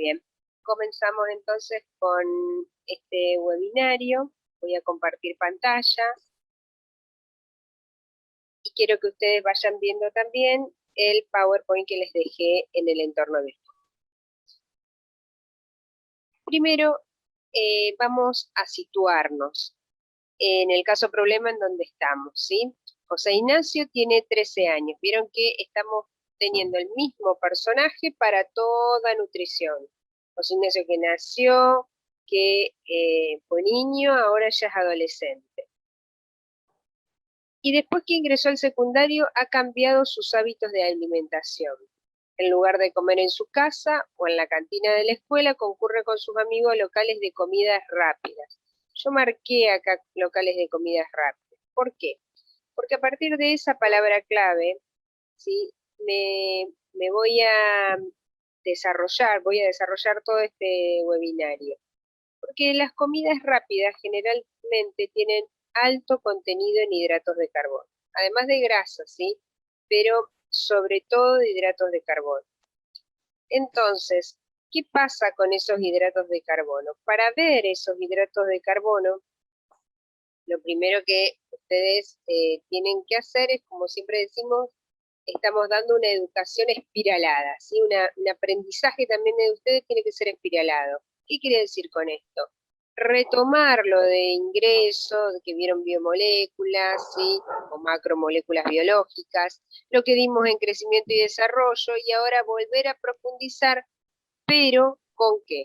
bien, comenzamos entonces con este webinario. Voy a compartir pantalla y quiero que ustedes vayan viendo también el PowerPoint que les dejé en el entorno virtual. Primero, vamos a situarnos en el caso problema en donde estamos, ¿sí? José Ignacio tiene 13 años. Vieron que estamos teniendo el mismo personaje para toda nutrición. José Ignacio que nació, que fue niño, ahora ya es adolescente. Y después que ingresó al secundario ha cambiado sus hábitos de alimentación. En lugar de comer en su casa o en la cantina de la escuela, concurre con sus amigos a locales de comidas rápidas. Yo marqué acá locales de comidas rápidas. ¿Por qué? Porque a partir de esa palabra clave, ¿sí? me voy a desarrollar todo este webinario. Porque las comidas rápidas generalmente tienen alto contenido en hidratos de carbono, además de grasas, ¿sí? Pero sobre todo de hidratos de carbono. Entonces, ¿qué pasa con esos hidratos de carbono? Para ver esos hidratos de carbono, lo primero que ustedes tienen que hacer es, como siempre decimos, estamos dando una educación espiralada, ¿sí? Un aprendizaje también de ustedes tiene que ser espiralado. ¿Qué quiere decir con esto? Retomar lo de ingreso, que vieron biomoléculas, ¿sí? O macromoléculas biológicas, lo que dimos en crecimiento y desarrollo, y ahora volver a profundizar, pero ¿con qué?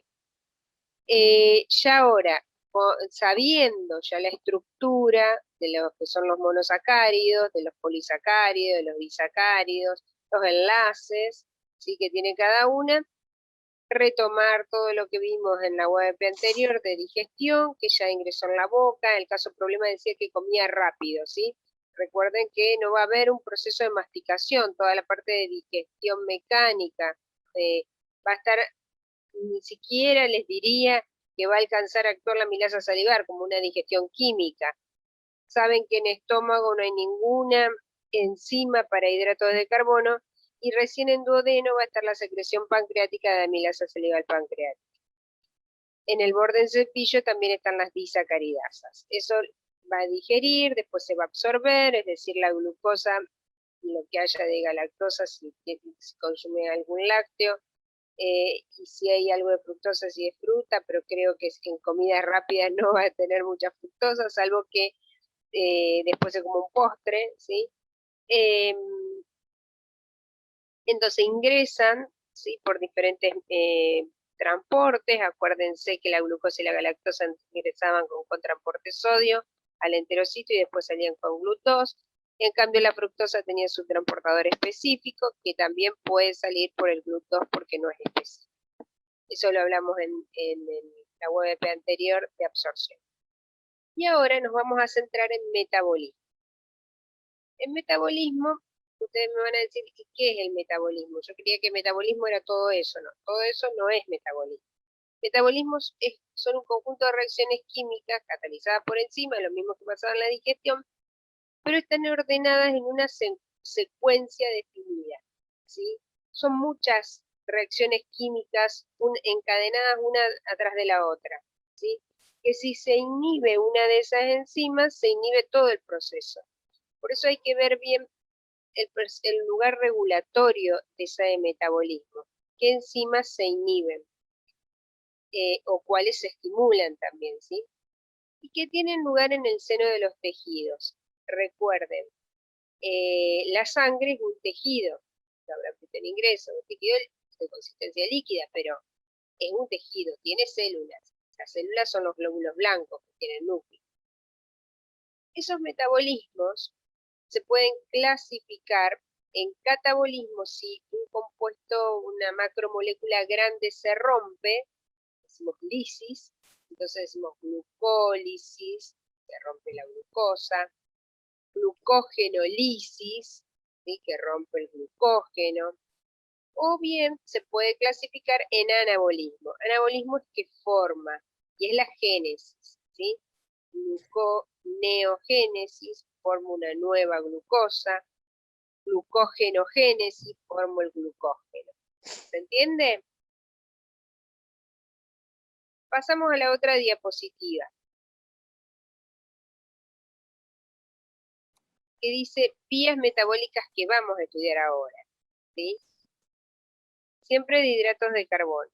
Ya ahora, sabiendo ya la estructura de lo que son los monosacáridos, de los polisacáridos, de los disacáridos, los enlaces, ¿sí? Que tiene cada una, retomar todo lo que vimos en la web anterior de digestión, que ya ingresó en la boca. El caso problema decía que comía rápido, ¿sí? Recuerden que no va a haber un proceso de masticación, toda la parte de digestión mecánica va a estar, ni siquiera les diría que va a alcanzar a actuar la amilasa salivar como una digestión química. Saben que en estómago no hay ninguna enzima para hidratos de carbono, y recién en duodeno va a estar la secreción pancreática de amilasa salival pancreática. En el borde del cepillo también están las disacaridasas. Eso va a digerir, después se va a absorber, es decir, la glucosa, lo que haya de galactosa, si consume algún lácteo, y si hay algo de fructosa, si es fruta, pero creo que en comidas rápidas no va a tener mucha fructosa, salvo que después es como un postre, ¿sí? Entonces ingresan, ¿sí? Por diferentes transportes. Acuérdense que la glucosa y la galactosa ingresaban con transporte sodio al enterocito y después salían con GLUT2. En cambio la fructosa tenía su transportador específico, que también puede salir por el GLUT2 porque no es específico. Eso lo hablamos en la web anterior de absorción. Y ahora nos vamos a centrar en metabolismo. En metabolismo, ustedes me van a decir, ¿qué es el metabolismo? Yo creía que metabolismo era todo eso, no. Todo eso no es metabolismo. Metabolismos son un conjunto de reacciones químicas catalizadas por enzimas, lo mismo que pasaba en la digestión, pero están ordenadas en una secuencia definida, ¿sí? Son muchas reacciones químicas encadenadas una atrás de la otra, ¿sí? Que si se inhibe una de esas enzimas, se inhibe todo el proceso. Por eso hay que ver bien el lugar regulatorio de ese metabolismo, qué enzimas se inhiben o cuáles se estimulan también, ¿sí? Y que tienen lugar en el seno de los tejidos. Recuerden, la sangre es un tejido, habrá que tener ingreso, un tejido de consistencia líquida, pero es un tejido, tiene células. Las células son los glóbulos blancos que tienen núcleo. Esos metabolismos se pueden clasificar en catabolismo. Si un compuesto, una macromolécula grande se rompe, decimos lisis, entonces decimos glucólisis, se rompe la glucosa, glucógenolisis, ¿sí? Que rompe el glucógeno, o bien se puede clasificar en anabolismo. Anabolismo es que forma, y es la génesis, ¿sí? Gluconeogénesis, forma una nueva glucosa, glucogenogénesis, forma el glucógeno. ¿Se entiende? Pasamos a la otra diapositiva, que dice vías metabólicas que vamos a estudiar ahora, ¿sí? Siempre de hidratos de carbono.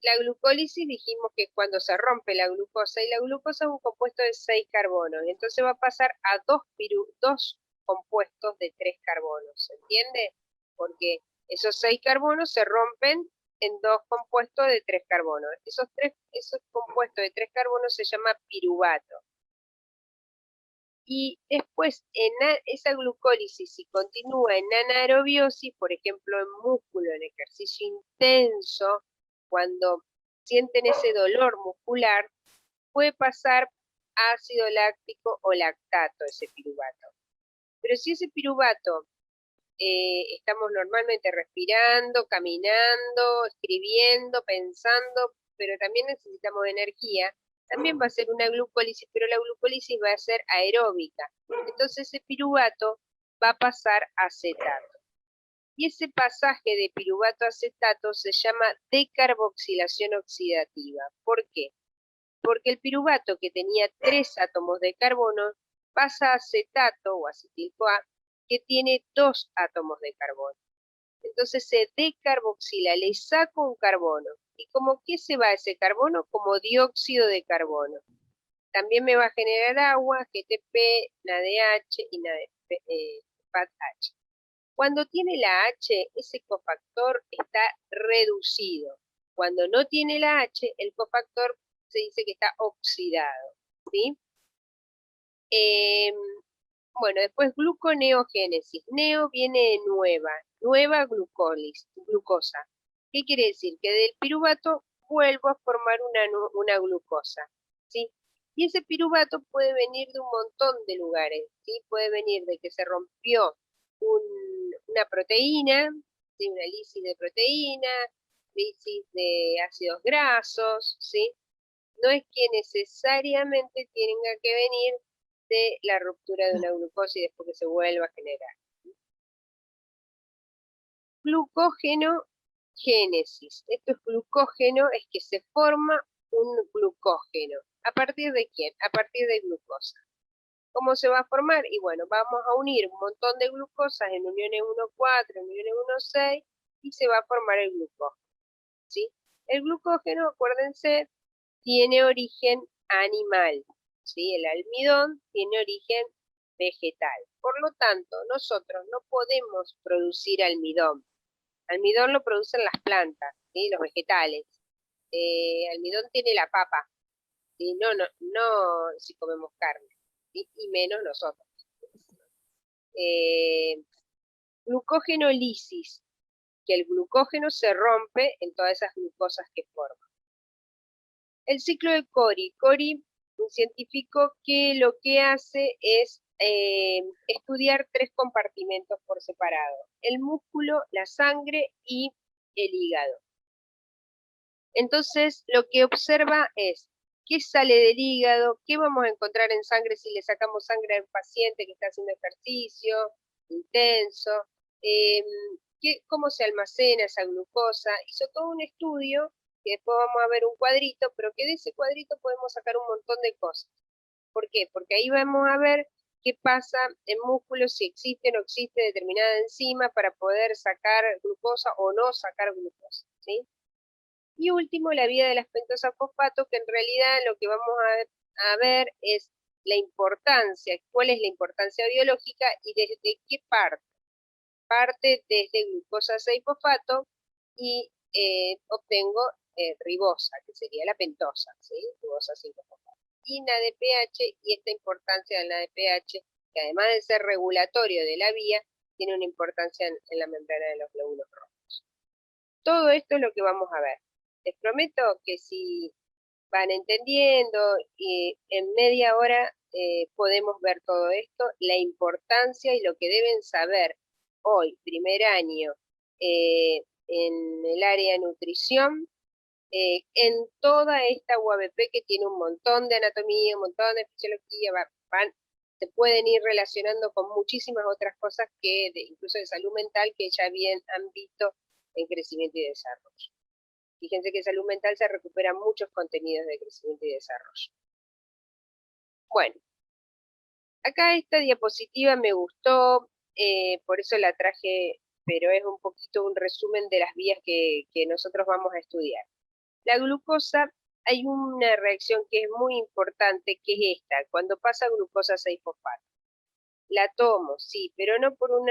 La glucólisis dijimos que cuando se rompe la glucosa, y la glucosa es un compuesto de 6 carbonos, entonces va a pasar a dos compuestos de 3 carbonos, ¿se entiende? Porque esos 6 carbonos se rompen en 2 compuestos de 3 carbonos. Esos compuestos de 3 carbonos se llama piruvato. Y después, esa glucólisis, si continúa en anaerobiosis, por ejemplo, en músculo, en ejercicio intenso, cuando sienten ese dolor muscular, puede pasar a ácido láctico o lactato, ese piruvato. Pero si ese piruvato estamos normalmente respirando, caminando, escribiendo, pensando, pero también necesitamos energía, también va a ser una glucólisis, pero la glucólisis va a ser aeróbica. Entonces ese piruvato va a pasar a acetato. Y ese pasaje de piruvato a acetato se llama decarboxilación oxidativa. ¿Por qué? Porque el piruvato, que tenía 3 átomos de carbono, pasa a acetato o acetil-CoA, que tiene 2 átomos de carbono. Entonces se decarboxila, le saco un carbono. ¿Y como qué se va ese carbono? Como dióxido de carbono. También me va a generar agua, GTP, NADH y FADH. Cuando tiene la H, ese cofactor está reducido. Cuando no tiene la H, el cofactor se dice que está oxidado, ¿sí? Bueno, después gluconeogénesis. Neo viene de nueva glucosa. ¿Qué quiere decir? Que del piruvato vuelvo a formar una glucosa, ¿sí? Y ese piruvato puede venir de un montón de lugares, ¿sí? Puede venir de que se rompió una proteína, ¿sí? Una lisis de proteína, lisis de ácidos grasos, ¿sí? No es que necesariamente tenga que venir de la ruptura de una glucosa y después que se vuelva a generar. Glucógeno génesis. Esto es glucógeno, es que se forma un glucógeno. ¿A partir de quién? A partir de glucosa. ¿Cómo se va a formar? Y bueno, vamos a unir un montón de glucosas en uniones 1,4, en uniones 1,6 y se va a formar el glucógeno, ¿sí? El glucógeno, acuérdense, tiene origen animal, ¿sí? El almidón tiene origen vegetal. Por lo tanto, nosotros no podemos producir almidón. Almidón lo producen las plantas, ¿sí? Los vegetales. Almidón tiene la papa, ¿sí? No si comemos carne, ¿sí? Y menos nosotros. Glucógeno lisis, que el glucógeno se rompe en todas esas glucosas que forma. El ciclo de Cori. Cori, un científico que lo que hace es estudiar 3 compartimentos por separado: el músculo, la sangre y el hígado. Entonces, lo que observa es qué sale del hígado, qué vamos a encontrar en sangre si le sacamos sangre al paciente que está haciendo ejercicio intenso, cómo se almacena esa glucosa. Hizo todo un estudio, que después vamos a ver un cuadrito, pero que de ese cuadrito podemos sacar un montón de cosas. ¿Por qué? Porque ahí vamos a ver qué pasa en músculos, si existe o no existe determinada enzima para poder sacar glucosa o no sacar glucosa, ¿sí? Y último, la vía de las pentosas fosfato, que en realidad lo que vamos a ver es la importancia, cuál es la importancia biológica y desde qué parte. Parte desde glucosa 6-fosfato y obtengo ribosa, que sería la pentosa, ¿sí? Ribosa 5-fosfato. Y NADPH, y esta importancia del NADPH, que además de ser regulatorio de la vía, tiene una importancia en la membrana de los glóbulos rojos. Todo esto es lo que vamos a ver. Les prometo que si van entendiendo, y en media hora podemos ver todo esto, la importancia y lo que deben saber hoy, primer año, en el área de nutrición, en toda esta UABP que tiene un montón de anatomía, un montón de fisiología, se pueden ir relacionando con muchísimas otras cosas que incluso de salud mental que ya bien han visto en crecimiento y desarrollo. Fíjense que en salud mental se recuperan muchos contenidos de crecimiento y desarrollo. Bueno, acá esta diapositiva me gustó, por eso la traje, pero es un poquito un resumen de las vías que nosotros vamos a estudiar. La glucosa, hay una reacción que es muy importante, que es esta, cuando pasa glucosa 6-fosfato. La tomo, sí, pero no por un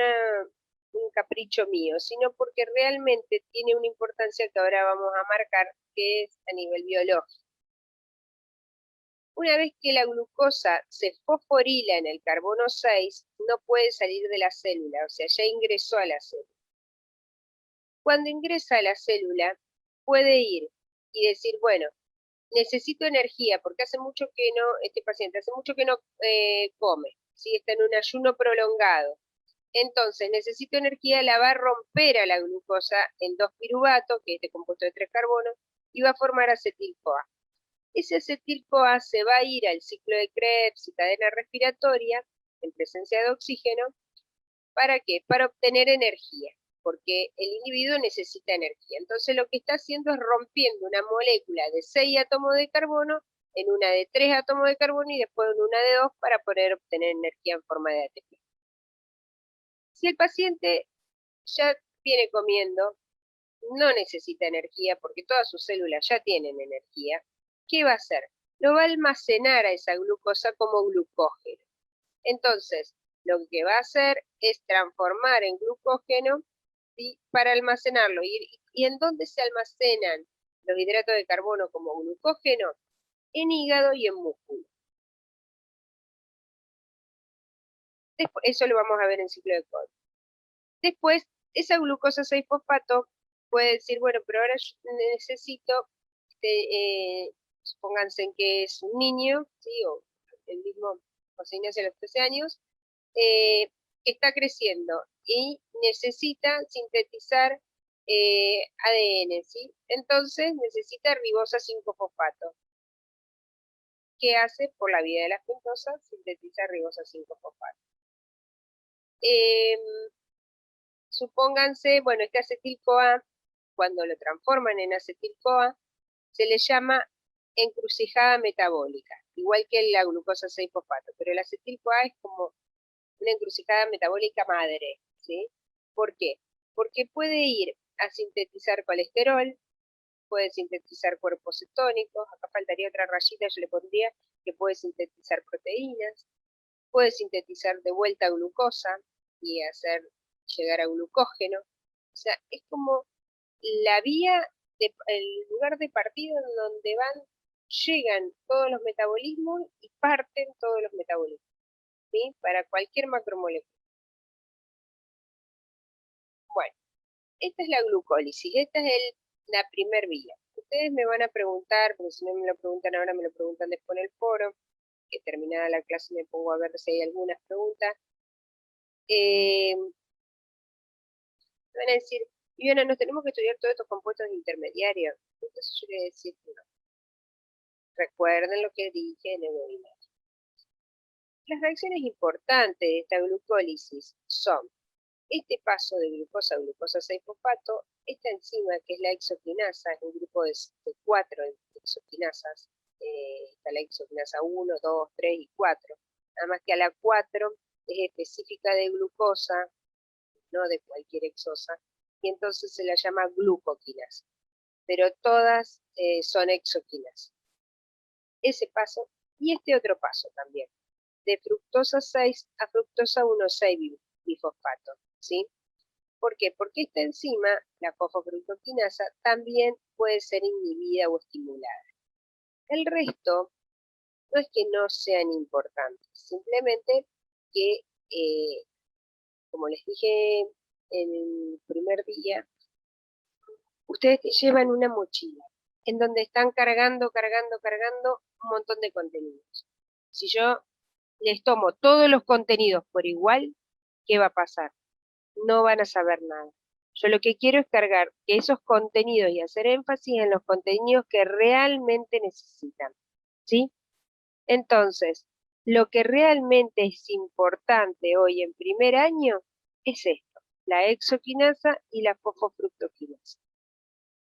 capricho mío, sino porque realmente tiene una importancia que ahora vamos a marcar, que es a nivel biológico. Una vez que la glucosa se fosforila en el carbono 6, no puede salir de la célula, o sea, ya ingresó a la célula. Cuando ingresa a la célula, puede ir y decir, bueno, necesito energía, porque hace mucho que no, este paciente hace mucho que no come, ¿sí? Está en un ayuno prolongado. Entonces, necesito energía, la va a romper a la glucosa en 2 piruvatos, que es este compuesto de 3 carbonos, y va a formar acetil-CoA. Ese acetil-CoA se va a ir al ciclo de Krebs y cadena respiratoria, en presencia de oxígeno. ¿Para qué? Para obtener energía, porque el individuo necesita energía. Entonces lo que está haciendo es rompiendo una molécula de 6 átomos de carbono en una de 3 átomos de carbono y después en una de 2 para poder obtener energía en forma de ATP. Si el paciente ya viene comiendo, no necesita energía porque todas sus células ya tienen energía, ¿qué va a hacer? Lo va a almacenar a esa glucosa como glucógeno. Entonces, lo que va a hacer es transformar en glucógeno, ¿sí? Para almacenarlo. ¿Y en dónde se almacenan los hidratos de carbono como glucógeno? En hígado y en músculo. Después, eso lo vamos a ver en ciclo de Cole. Después, esa glucosa 6-fosfato puede decir, bueno, pero ahora yo necesito, supónganse que es un niño, ¿sí? O el mismo José Ignacio a los 13 años, está creciendo y necesita sintetizar ADN, ¿sí? Entonces necesita ribosa 5-fosfato. ¿Qué hace? Por la vía de la pentosa, sintetiza ribosa 5-fosfato. Supónganse, bueno, este acetil-CoA, cuando lo transforman en acetil-CoA, se le llama encrucijada metabólica, igual que la glucosa 6-fosfato, pero el acetil-CoA es como una encrucijada metabólica madre, ¿sí? ¿Por qué? Porque puede ir a sintetizar colesterol, puede sintetizar cuerpos cetónicos, acá faltaría otra rayita, yo le pondría que puede sintetizar proteínas, puede sintetizar de vuelta glucosa y hacer llegar a glucógeno. O sea, es como la vía, el lugar de partida donde llegan todos los metabolismos y parten todos los metabolismos, ¿sí? Para cualquier macromolécula. Bueno, esta es la glucólisis, esta es la primer vía. Ustedes me van a preguntar, porque si no me lo preguntan ahora, me lo preguntan después en el foro, que terminada la clase me pongo a ver si hay algunas preguntas. Van a decir, Viviana, ¿nos tenemos que estudiar todos estos compuestos intermediarios? Entonces yo les voy a decir que no. Recuerden lo que dije en el webinar. Las reacciones importantes de esta glucólisis son este paso de glucosa a glucosa 6-fosfato, esta enzima que es la hexoquinasa, es un grupo de 4 hexoquinasas, está la hexoquinasa 1, 2, 3 y 4, nada más que a la 4 es específica de glucosa, no de cualquier hexosa, y entonces se la llama glucoquinasa, pero todas son hexoquinas. Ese paso, y este otro paso también, de fructosa 6 a fructosa 1,6 bifosfato, ¿sí? ¿Por qué? Porque esta enzima, la fosfofructoquinasa, también puede ser inhibida o estimulada. El resto no es que no sean importantes, simplemente que, como les dije en el primer día, ustedes llevan una mochila en donde están cargando un montón de contenidos. Si yo les tomo todos los contenidos por igual, ¿qué va a pasar? No van a saber nada. Yo lo que quiero es cargar esos contenidos y hacer énfasis en los contenidos que realmente necesitan, ¿sí? Entonces, lo que realmente es importante hoy en primer año es esto, la hexoquinasa y la fosfofructoquinasa.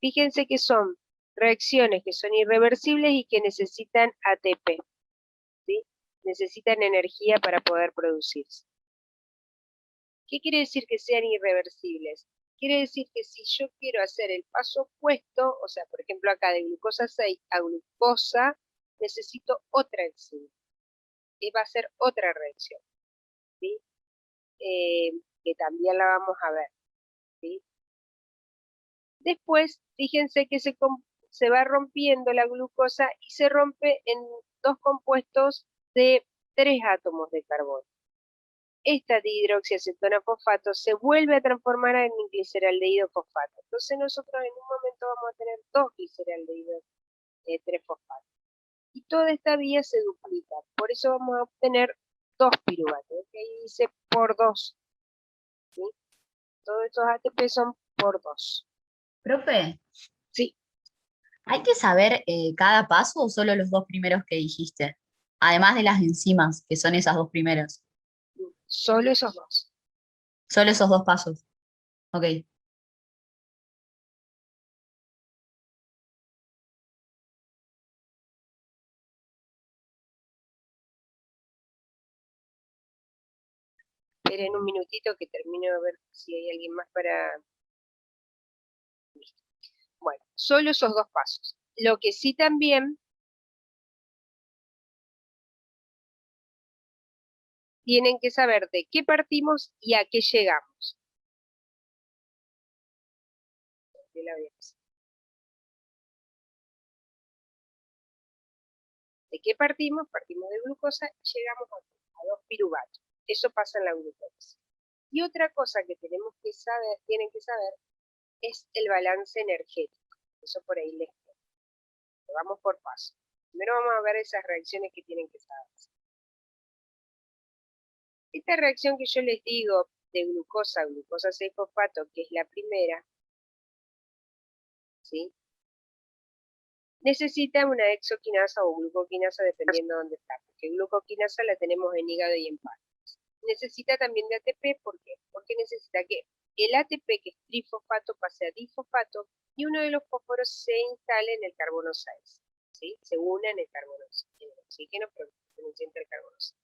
Fíjense que son reacciones que son irreversibles y que necesitan ATP, ¿sí? Necesitan energía para poder producirse. ¿Qué quiere decir que sean irreversibles? Quiere decir que si yo quiero hacer el paso opuesto, o sea, por ejemplo acá de glucosa 6 a glucosa, necesito otra enzima. Y va a ser otra reacción, ¿sí? Que también la vamos a ver, ¿sí? Después, fíjense que se va rompiendo la glucosa y se rompe en dos compuestos de 3 átomos de carbono. Esta dihidroxiacetona fosfato se vuelve a transformar en gliceraldehído fosfato. Entonces nosotros en un momento vamos a tener dos gliceraldehídos 3-fosfato. Y toda esta vía se duplica. Por eso vamos a obtener dos piruvatos. Que ahí dice por 2. ¿Sí? Todos estos ATP son por 2. Profe, Sí, ¿hay que saber cada paso o solo los dos primeros que dijiste? Además de las enzimas, que son esas dos primeras. solo esos dos. Solo esos dos pasos. Ok. Esperen un minutito que termino de ver si hay alguien más para... Bueno, solo esos dos pasos. Lo que sí también tienen que saber de qué partimos y a qué llegamos. De la audiencia. ¿De qué partimos? Partimos de glucosa y llegamos a 2 piruvatos. Eso pasa en la glucosa. Y otra cosa que tenemos que saber, tienen que saber, es el balance energético. Eso por ahí les queda. Vamos por paso. Primero vamos a ver esas reacciones que tienen que saber. Esta reacción que yo les digo de glucosa a glucosa 6-fosfato, que es la primera, ¿sí? Necesita una exoquinasa o glucoquinasa dependiendo de dónde está, porque glucoquinasa la tenemos en hígado y en páncreas. Necesita también de ATP, ¿por qué? Porque necesita que el ATP, que es trifosfato, pase a difosfato y uno de los fósforos se instale en el carbono 6, ¿sí? Se une en el carbono 6, en el oxígeno, pero perteneciente al carbono 6.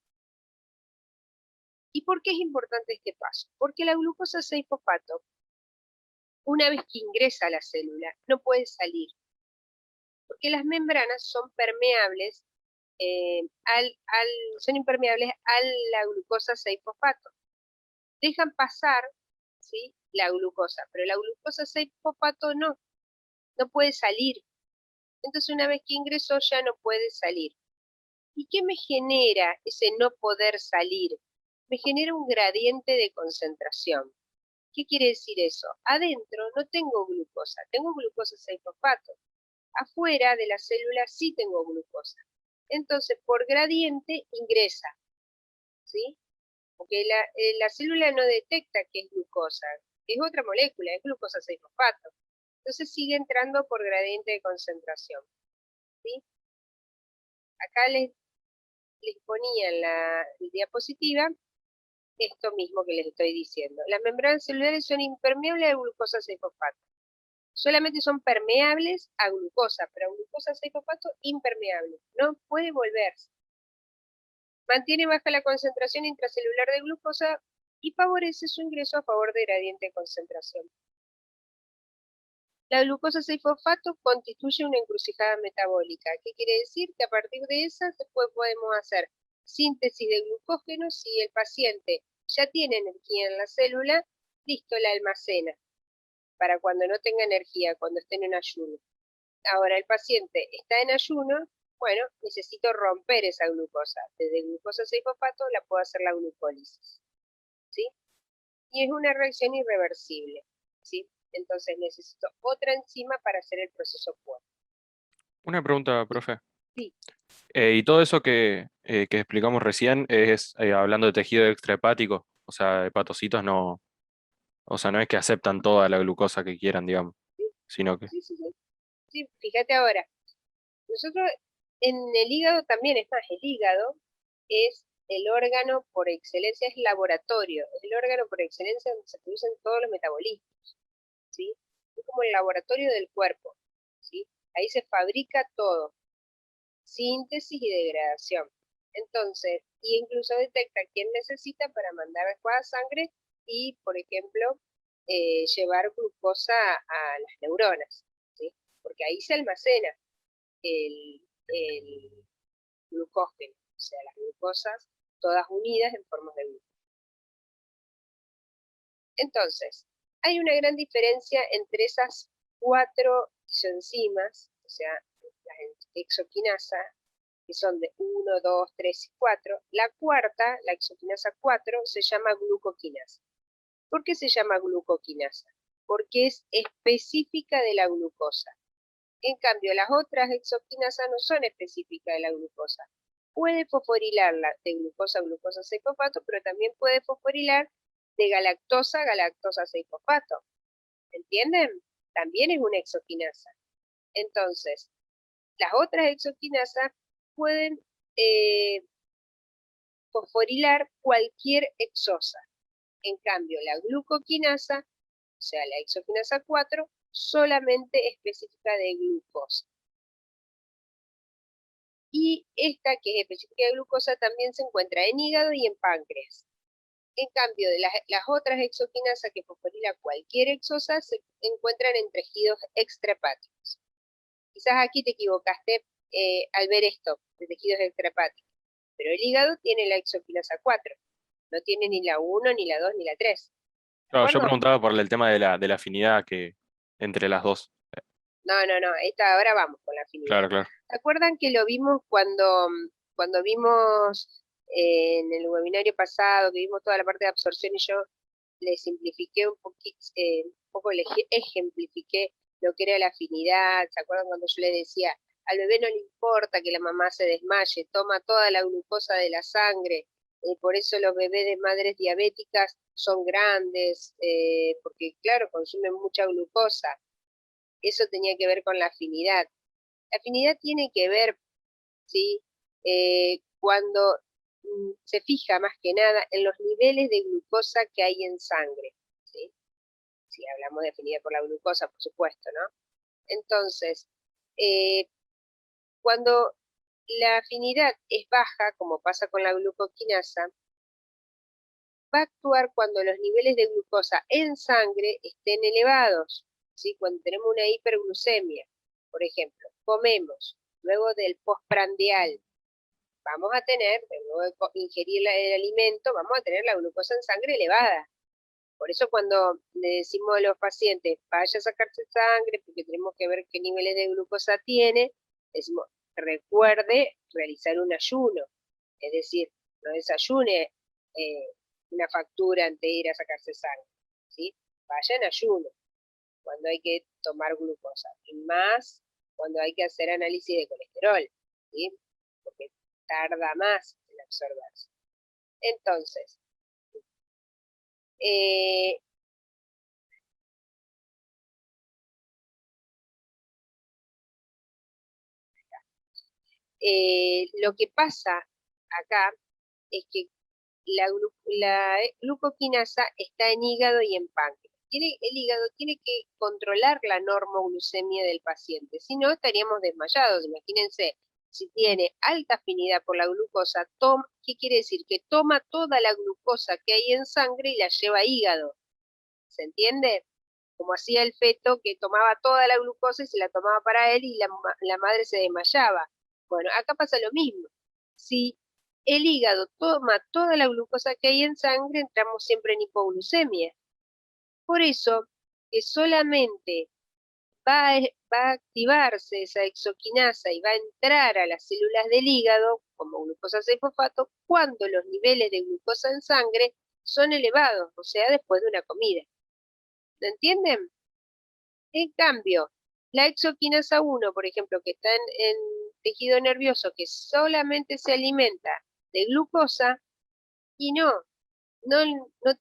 ¿Y por qué es importante este paso? Porque la glucosa 6-fosfato, una vez que ingresa a la célula, no puede salir, porque las membranas son permeables, son impermeables a la glucosa 6-fosfato. Dejan pasar, ¿sí?, la glucosa, pero la glucosa 6-fosfato no puede salir. Entonces una vez que ingresó ya no puede salir. ¿Y qué me genera ese no poder salir? Me genera un gradiente de concentración. ¿Qué quiere decir eso? Adentro no tengo glucosa, tengo glucosa 6-fosfato. Afuera de la célula sí tengo glucosa. Entonces, por gradiente ingresa, ¿sí? Porque la célula no detecta que es glucosa, es otra molécula, es glucosa 6-fosfato. Entonces sigue entrando por gradiente de concentración, ¿sí? Acá les ponía en la diapositiva esto mismo que les estoy diciendo. Las membranas celulares son impermeables a glucosa 6-fosfato. Solamente son permeables a glucosa, pero a glucosa 6-fosfato impermeable. No puede volverse. Mantiene baja la concentración intracelular de glucosa y favorece su ingreso a favor de gradiente de concentración. La glucosa 6-fosfato constituye una encrucijada metabólica. ¿Qué quiere decir? Que a partir de esa después podemos hacer síntesis de glucógeno. Si el paciente ya tiene energía en la célula, listo, la almacena para cuando no tenga energía, cuando esté en ayuno. Ahora el paciente está en ayuno, bueno, necesito romper esa glucosa. Desde glucosa 6-fosfato la puedo hacer la glucólisis, ¿sí? Y es una reacción irreversible, ¿sí? Entonces necesito otra enzima para hacer el proceso opuesto. Una pregunta, profe. Sí, Y todo eso que explicamos recién es hablando de tejido extrahepático, o sea, hepatocitos no, o sea, no es que aceptan toda la glucosa que quieran, digamos, sí, sino que... sí, sí, sí. Sí, fíjate ahora, nosotros en el hígado también, es más, el hígado es el órgano por excelencia, es laboratorio, es el órgano por excelencia donde se producen todos los metabolismos, ¿sí? es como el laboratorio del cuerpo, ¿sí? Ahí se fabrica todo, síntesis y degradación. Entonces, y incluso detecta quién necesita para mandar adecuada sangre y, por ejemplo, llevar glucosa a las neuronas, ¿sí? Porque ahí se almacena el glucógeno, o sea, las glucosas todas unidas en formas de glucosa. Entonces, hay una gran diferencia entre esas 4 isoenzimas, o sea, las exoquinasa, que son de 1, 2, 3 y 4. La cuarta, la exoquinasa 4, se llama glucoquinasa. ¿Por qué se llama glucoquinasa? Porque es específica de la glucosa. En cambio, las otras exoquinasas no son específicas de la glucosa. Puede fosforilarla de glucosa a glucosa 6-fosfato, pero también puede fosforilar de galactosa a galactosa 6-fosfato. ¿Entienden? También es una exoquinasa. Entonces, las otras exoquinasas pueden fosforilar cualquier exosa. En cambio, la glucoquinasa, o sea, la exoquinasa 4, solamente específica de glucosa. Y esta, que es específica de glucosa, también se encuentra en hígado y en páncreas. En cambio, de las otras exoquinasas que fosforilan cualquier exosa se encuentran en tejidos extrahepáticos. Quizás aquí te equivocaste al ver esto, de tejidos extrahepáticos, pero el hígado tiene la exoquinasa 4, no tiene ni la 1, ni la 2, ni la 3. ¿De Claro, yo acuerdo? preguntaba por el tema de la afinidad que entre las dos. No, ahora vamos con la afinidad. Claro, claro. ¿Se acuerdan que lo vimos cuando vimos en el webinario pasado, que vimos toda la parte de absorción y yo les simplifiqué un poco les ejemplifiqué lo que era la afinidad? ¿Se acuerdan cuando yo les decía, al bebé no le importa que la mamá se desmaye, toma toda la glucosa de la sangre, por eso los bebés de madres diabéticas son grandes, porque claro, consumen mucha glucosa? Eso tenía que ver con la afinidad. La afinidad tiene que ver, ¿sí? Cuando se fija más que nada en los niveles de glucosa que hay en sangre, ¿sí? Si hablamos de afinidad por la glucosa, por supuesto, ¿no? Entonces, cuando la afinidad es baja, como pasa con la glucoquinasa, va a actuar cuando los niveles de glucosa en sangre estén elevados, ¿sí? Cuando tenemos una hiperglucemia, por ejemplo, comemos, luego del postprandial, vamos a tener, luego de ingerir el alimento, vamos a tener la glucosa en sangre elevada. Por eso cuando le decimos a los pacientes, vaya a sacarse sangre, porque tenemos que ver qué niveles de glucosa tiene, decimos, recuerde realizar un ayuno, es decir, no desayune una factura antes de ir a sacarse sangre, ¿sí? Vaya en ayuno, cuando hay que tomar glucosa, y más cuando hay que hacer análisis de colesterol, ¿sí? Porque tarda más en absorberse. Entonces, lo que pasa acá es que la glucoquinasa está en hígado y en páncreas. El hígado tiene que controlar la normoglucemia del paciente, si no estaríamos desmayados. Imagínense, si tiene alta afinidad por la glucosa, ¿qué quiere decir? Que toma toda la glucosa que hay en sangre y la lleva a hígado. ¿Se entiende? Como hacía el feto, que tomaba toda la glucosa y se la tomaba para él y la madre se desmayaba. Bueno, acá pasa lo mismo. Si el hígado toma toda la glucosa que hay en sangre, entramos siempre en hipoglucemia. Por eso que solamente va a activarse esa exoquinasa y va a entrar a las células del hígado como glucosa 6-fosfato cuando los niveles de glucosa en sangre son elevados, o sea, después de una comida. ¿Lo entienden? En cambio, la exoquinasa 1, por ejemplo, que está en tejido nervioso, que solamente se alimenta de glucosa, y no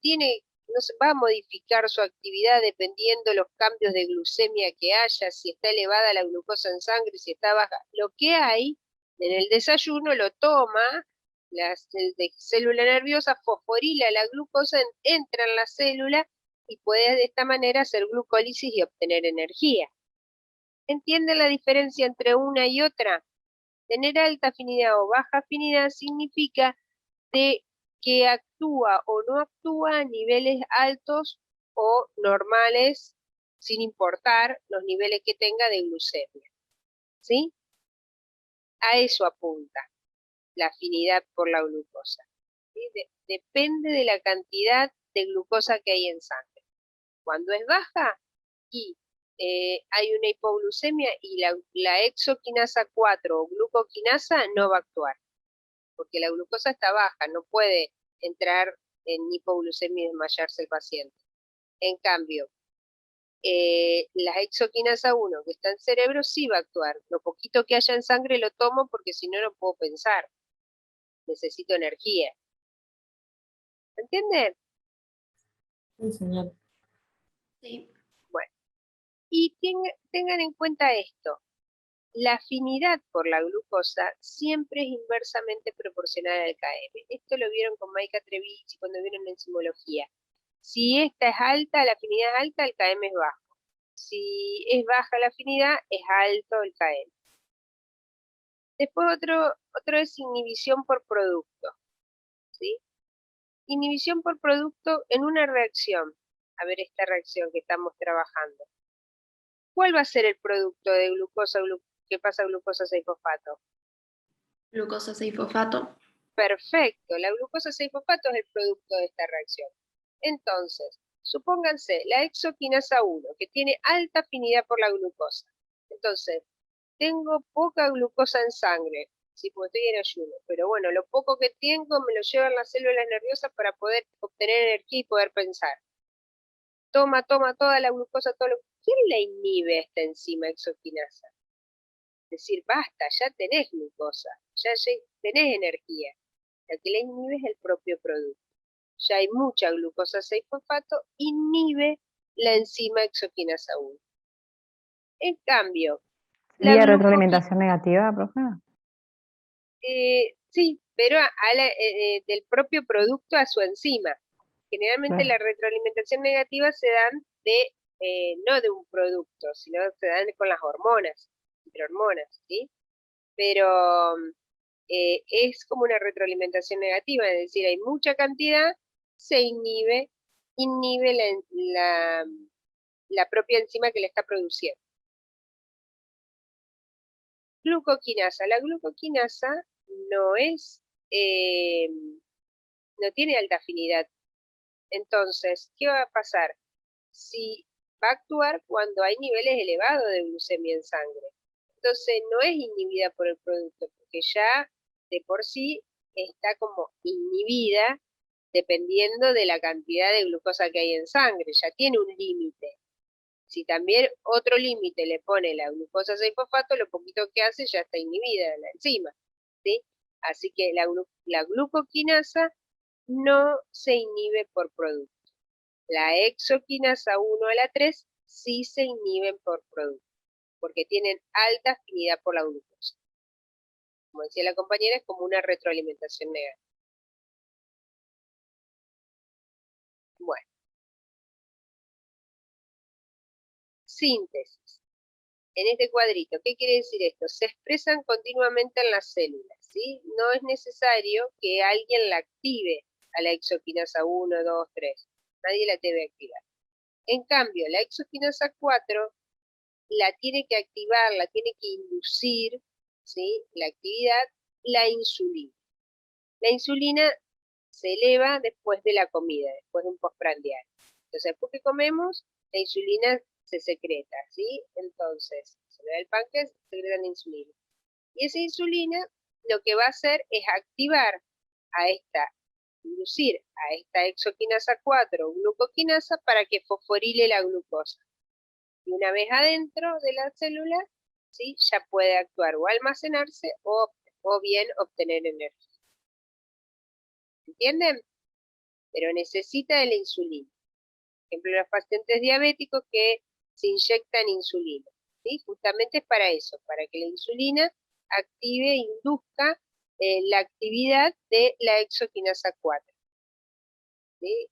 tiene, no se va a modificar su actividad dependiendo los cambios de glucemia que haya, si está elevada la glucosa en sangre, si está baja. Lo que hay en el desayuno lo toma, célula nerviosa fosforila la glucosa, entra en la célula y puede de esta manera hacer glucólisis y obtener energía. ¿Entienden la diferencia entre una y otra? Tener alta afinidad o baja afinidad significa de que actúa o no actúa a niveles altos o normales, sin importar los niveles que tenga de glucemia. ¿Sí? A eso apunta la afinidad por la glucosa. ¿Sí? Depende de la cantidad de glucosa que hay en sangre. Cuando es baja y hay una hipoglucemia y la exoquinasa 4 o glucoquinasa no va a actuar, porque la glucosa está baja, no puede entrar en hipoglucemia y desmayarse el paciente. En cambio, la exoquinasa 1 que está en cerebro sí va a actuar. Lo poquito que haya en sangre lo tomo porque si no, no puedo pensar. Necesito energía. ¿Entienden? Sí, señor. Sí. Bueno, y tengan en cuenta esto. La afinidad por la glucosa siempre es inversamente proporcional al KM. Esto lo vieron con Maika Trevici cuando vieron la enzimología. Si esta es alta, la afinidad es alta, el KM es bajo. Si es baja la afinidad, es alto el KM. Después otro es inhibición por producto. ¿Sí? Inhibición por producto en una reacción. A ver esta reacción que estamos trabajando. ¿Cuál va a ser el producto de glucosa que pasa a glucosa 6-fosfato? Glucosa 6-fosfato. Perfecto, la glucosa 6-fosfato es el producto de esta reacción. Entonces, supónganse la exoquinasa 1, que tiene alta afinidad por la glucosa. Entonces, tengo poca glucosa en sangre, sí, porque estoy en ayuno, pero bueno, lo poco que tengo me lo llevan las células nerviosas para poder obtener energía y poder pensar. Toma toda la glucosa, ¿Quién la inhibe esta enzima exoquinasa? Es decir, basta, ya tenés glucosa, ya tenés energía. La que la inhibe es el propio producto. Ya hay mucha glucosa 6-fosfato, inhibe la enzima exoquinasa 1. En cambio, la ¿Sería retroalimentación negativa, profe? sí, pero del propio producto a su enzima. Generalmente la Claro. retroalimentación negativa se dan no de un producto, sino se dan con las hormonas, entre hormonas, ¿sí? Pero es como una retroalimentación negativa, es decir, hay mucha cantidad, se inhibe la propia enzima que la está produciendo. Glucoquinasa. La glucoquinasa no no tiene alta afinidad. Entonces, ¿qué va a pasar? Si va a actuar cuando hay niveles elevados de glucemia en sangre. Entonces, no es inhibida por el producto, porque ya de por sí está como inhibida dependiendo de la cantidad de glucosa que hay en sangre, ya tiene un límite. Si también otro límite le pone la glucosa 6-fosfato, lo poquito que hace ya está inhibida la enzima, ¿sí? Así que la glucoquinasa no se inhibe por producto. La exoquinasa 1 a la 3 sí se inhiben por producto, porque tienen alta afinidad por la glucosa. Como decía la compañera, es como una retroalimentación negativa. Bueno, síntesis. En este cuadrito, ¿qué quiere decir esto? Se expresan continuamente en las células, ¿sí? No es necesario que alguien la active a la exoquinasa 1, 2, 3. Nadie la debe activar. En cambio, la exoquinasa 4 la tiene que activar, la tiene que inducir, ¿sí? La actividad, la insulina. La insulina se eleva después de la comida, después de un postprandial. Entonces, después que comemos, la insulina se secreta, ¿sí? Entonces, se le da el páncreas, se secreta la insulina. Y esa insulina lo que va a hacer es activar inducir a esta exoquinasa 4 o glucoquinasa para que fosforile la glucosa. Y una vez adentro de la célula, ¿sí? Ya puede actuar o almacenarse o bien obtener energía. ¿Entienden? Pero necesita de la insulina. Por ejemplo, los pacientes diabéticos que se inyectan insulina, ¿sí? Justamente es para eso, para que la insulina active, induzca la actividad de la exoquinasa 4. ¿Sí?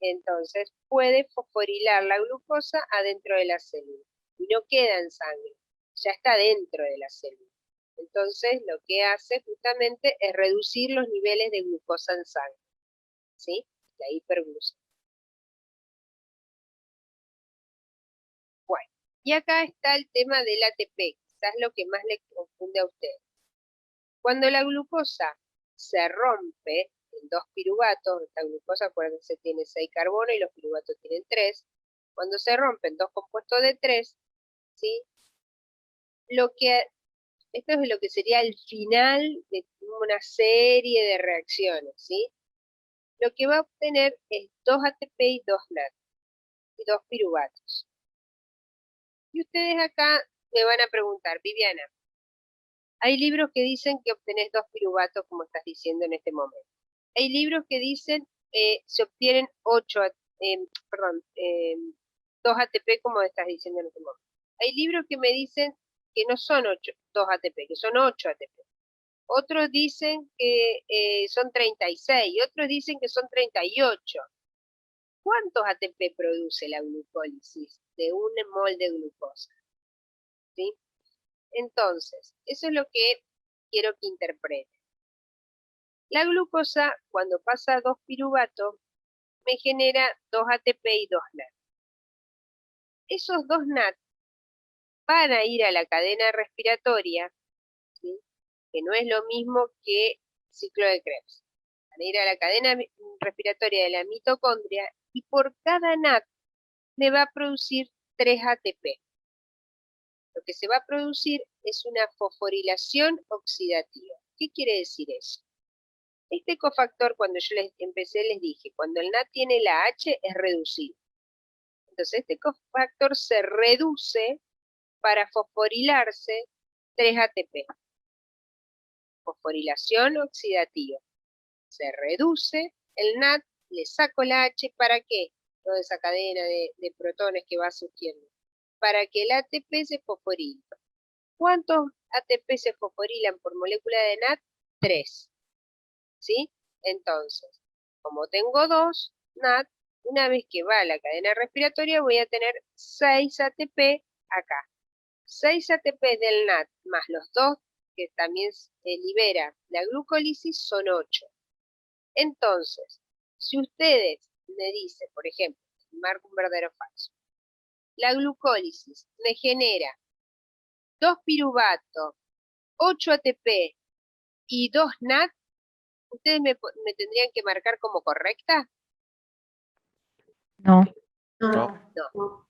Entonces puede fosforilar la glucosa adentro de la célula y no queda en sangre, ya está dentro de la célula. Entonces lo que hace justamente es reducir los niveles de glucosa en sangre, ¿sí? La hiperglucemia. Bueno, y acá está el tema del ATP, quizás lo que más le confunde a ustedes. Cuando la glucosa se rompe en dos piruvatos, esta glucosa, acuérdense, tiene 6 carbonos y los piruvatos tienen 3. Cuando se rompen dos compuestos de 3, ¿sí? Esto es lo que sería el final de una serie de reacciones, ¿sí? Lo que va a obtener es 2 ATP y 2 NAD, y 2 piruvatos. Y ustedes acá me van a preguntar, Viviana, hay libros que dicen que obtenés 2 piruvatos, como estás diciendo en este momento. Hay libros que dicen se obtienen 2 ATP, como estás diciendo en este momento. Hay libros que me dicen que no son 2 ATP, que son 8 ATP. Otros dicen que son 36, y otros dicen que son 38. ¿Cuántos ATP produce la glucólisis de un mol de glucosa? ¿Sí? Entonces, eso es lo que quiero que interpreten. La glucosa, cuando pasa a 2 piruvatos, me genera 2 ATP y 2 NAD. Esos 2 NAD van a ir a la cadena respiratoria, ¿sí? Que no es lo mismo que ciclo de Krebs. Van a ir a la cadena respiratoria de la mitocondria y por cada NAD me va a producir 3 ATP. Lo que se va a producir es una fosforilación oxidativa. ¿Qué quiere decir eso? Este cofactor, cuando yo les dije, cuando el NAD tiene la H, es reducido. Entonces este cofactor se reduce para fosforilarse 3 ATP. Fosforilación oxidativa. Se reduce el NAD, le saco la H, ¿para qué? Toda esa cadena de protones que va surgiendo. Para que el ATP se fosforile. ¿Cuántos ATP se fosforilan por molécula de NAD? 3. ¿Sí? Entonces, como tengo 2 NAD, una vez que va a la cadena respiratoria voy a tener 6 ATP acá. 6 ATP del NAD más los 2 que también libera la glucólisis son 8. Entonces, si ustedes me dicen, por ejemplo, marco un verdadero o falso, la glucólisis me genera 2 piruvatos, 8 ATP y 2 NAD, ¿ustedes me tendrían que marcar como correcta? No. No. No.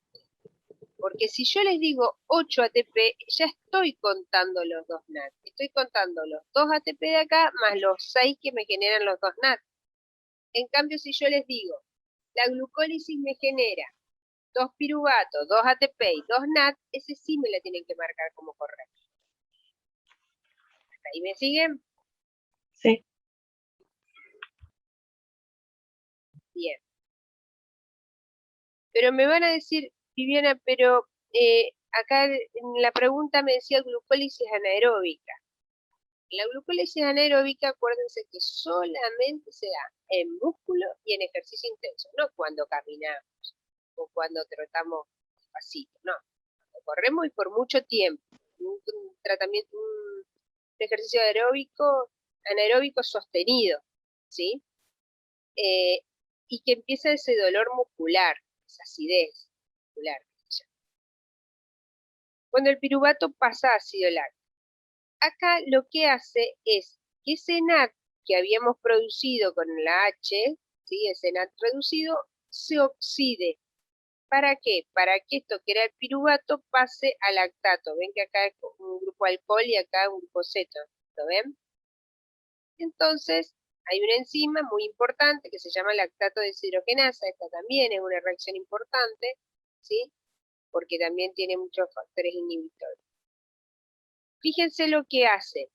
Porque si yo les digo 8 ATP, ya estoy contando los 2 NAD. Estoy contando los 2 ATP de acá más los 6 que me generan los 2 NAD. En cambio, si yo les digo, la glucólisis me genera 2 piruvatos, 2 ATP y 2 NAD, ese sí me la tienen que marcar como correcto. ¿Hasta ahí me siguen? Sí. Bien. Pero me van a decir, Viviana, pero acá en la pregunta me decía glucólisis anaeróbica. La glucólisis anaeróbica, acuérdense que solamente se da en músculo y en ejercicio intenso, no cuando caminamos o cuando trotamos despacito, no. Cuando corremos y por mucho tiempo. Un tratamiento, un ejercicio anaeróbico sostenido, ¿sí? Y que empieza ese dolor muscular, esa acidez muscular. Cuando el piruvato pasa a ácido láctico. Acá lo que hace es que ese NAD que habíamos producido con la H, ¿sí? Ese NAD reducido, se oxide. ¿Para qué? Para que esto que era el piruvato pase a lactato. Ven que acá es un grupo alcohol y acá un grupo ceto. ¿Lo ven? Entonces, hay una enzima muy importante que se llama lactato deshidrogenasa. Esta también es una reacción importante, ¿sí? Porque también tiene muchos factores inhibitores. Fíjense lo que hace.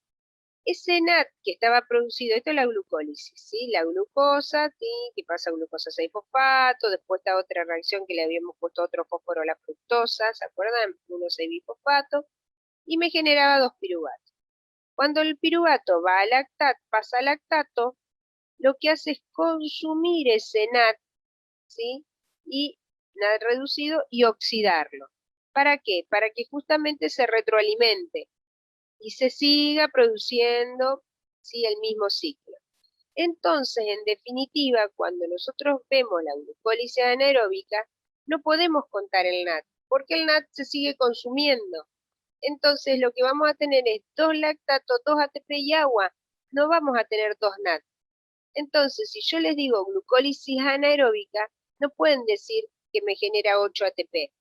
Ese NAD que estaba producido, esto es la glucólisis, ¿sí? La glucosa, ¿sí? Que pasa a glucosa 6-fosfato, después está otra reacción que le habíamos puesto otro fósforo a la fructosa, ¿se acuerdan? 1,6-bifosfato, y me generaba 2 piruvatos. Cuando el piruvato va a lactato, pasa a lactato, lo que hace es consumir ese NAD ¿sí? Y NAD reducido y oxidarlo. ¿Para qué? Para que justamente se retroalimente y se siga produciendo, ¿sí?, el mismo ciclo. Entonces, en definitiva, cuando nosotros vemos la glucólisis anaeróbica, no podemos contar el NAD, porque el NAD se sigue consumiendo. Entonces, lo que vamos a tener es 2 lactatos, 2 ATP y agua. No vamos a tener 2 NAD. Entonces, si yo les digo glucólisis anaeróbica, no pueden decir que me genera 8 ATP.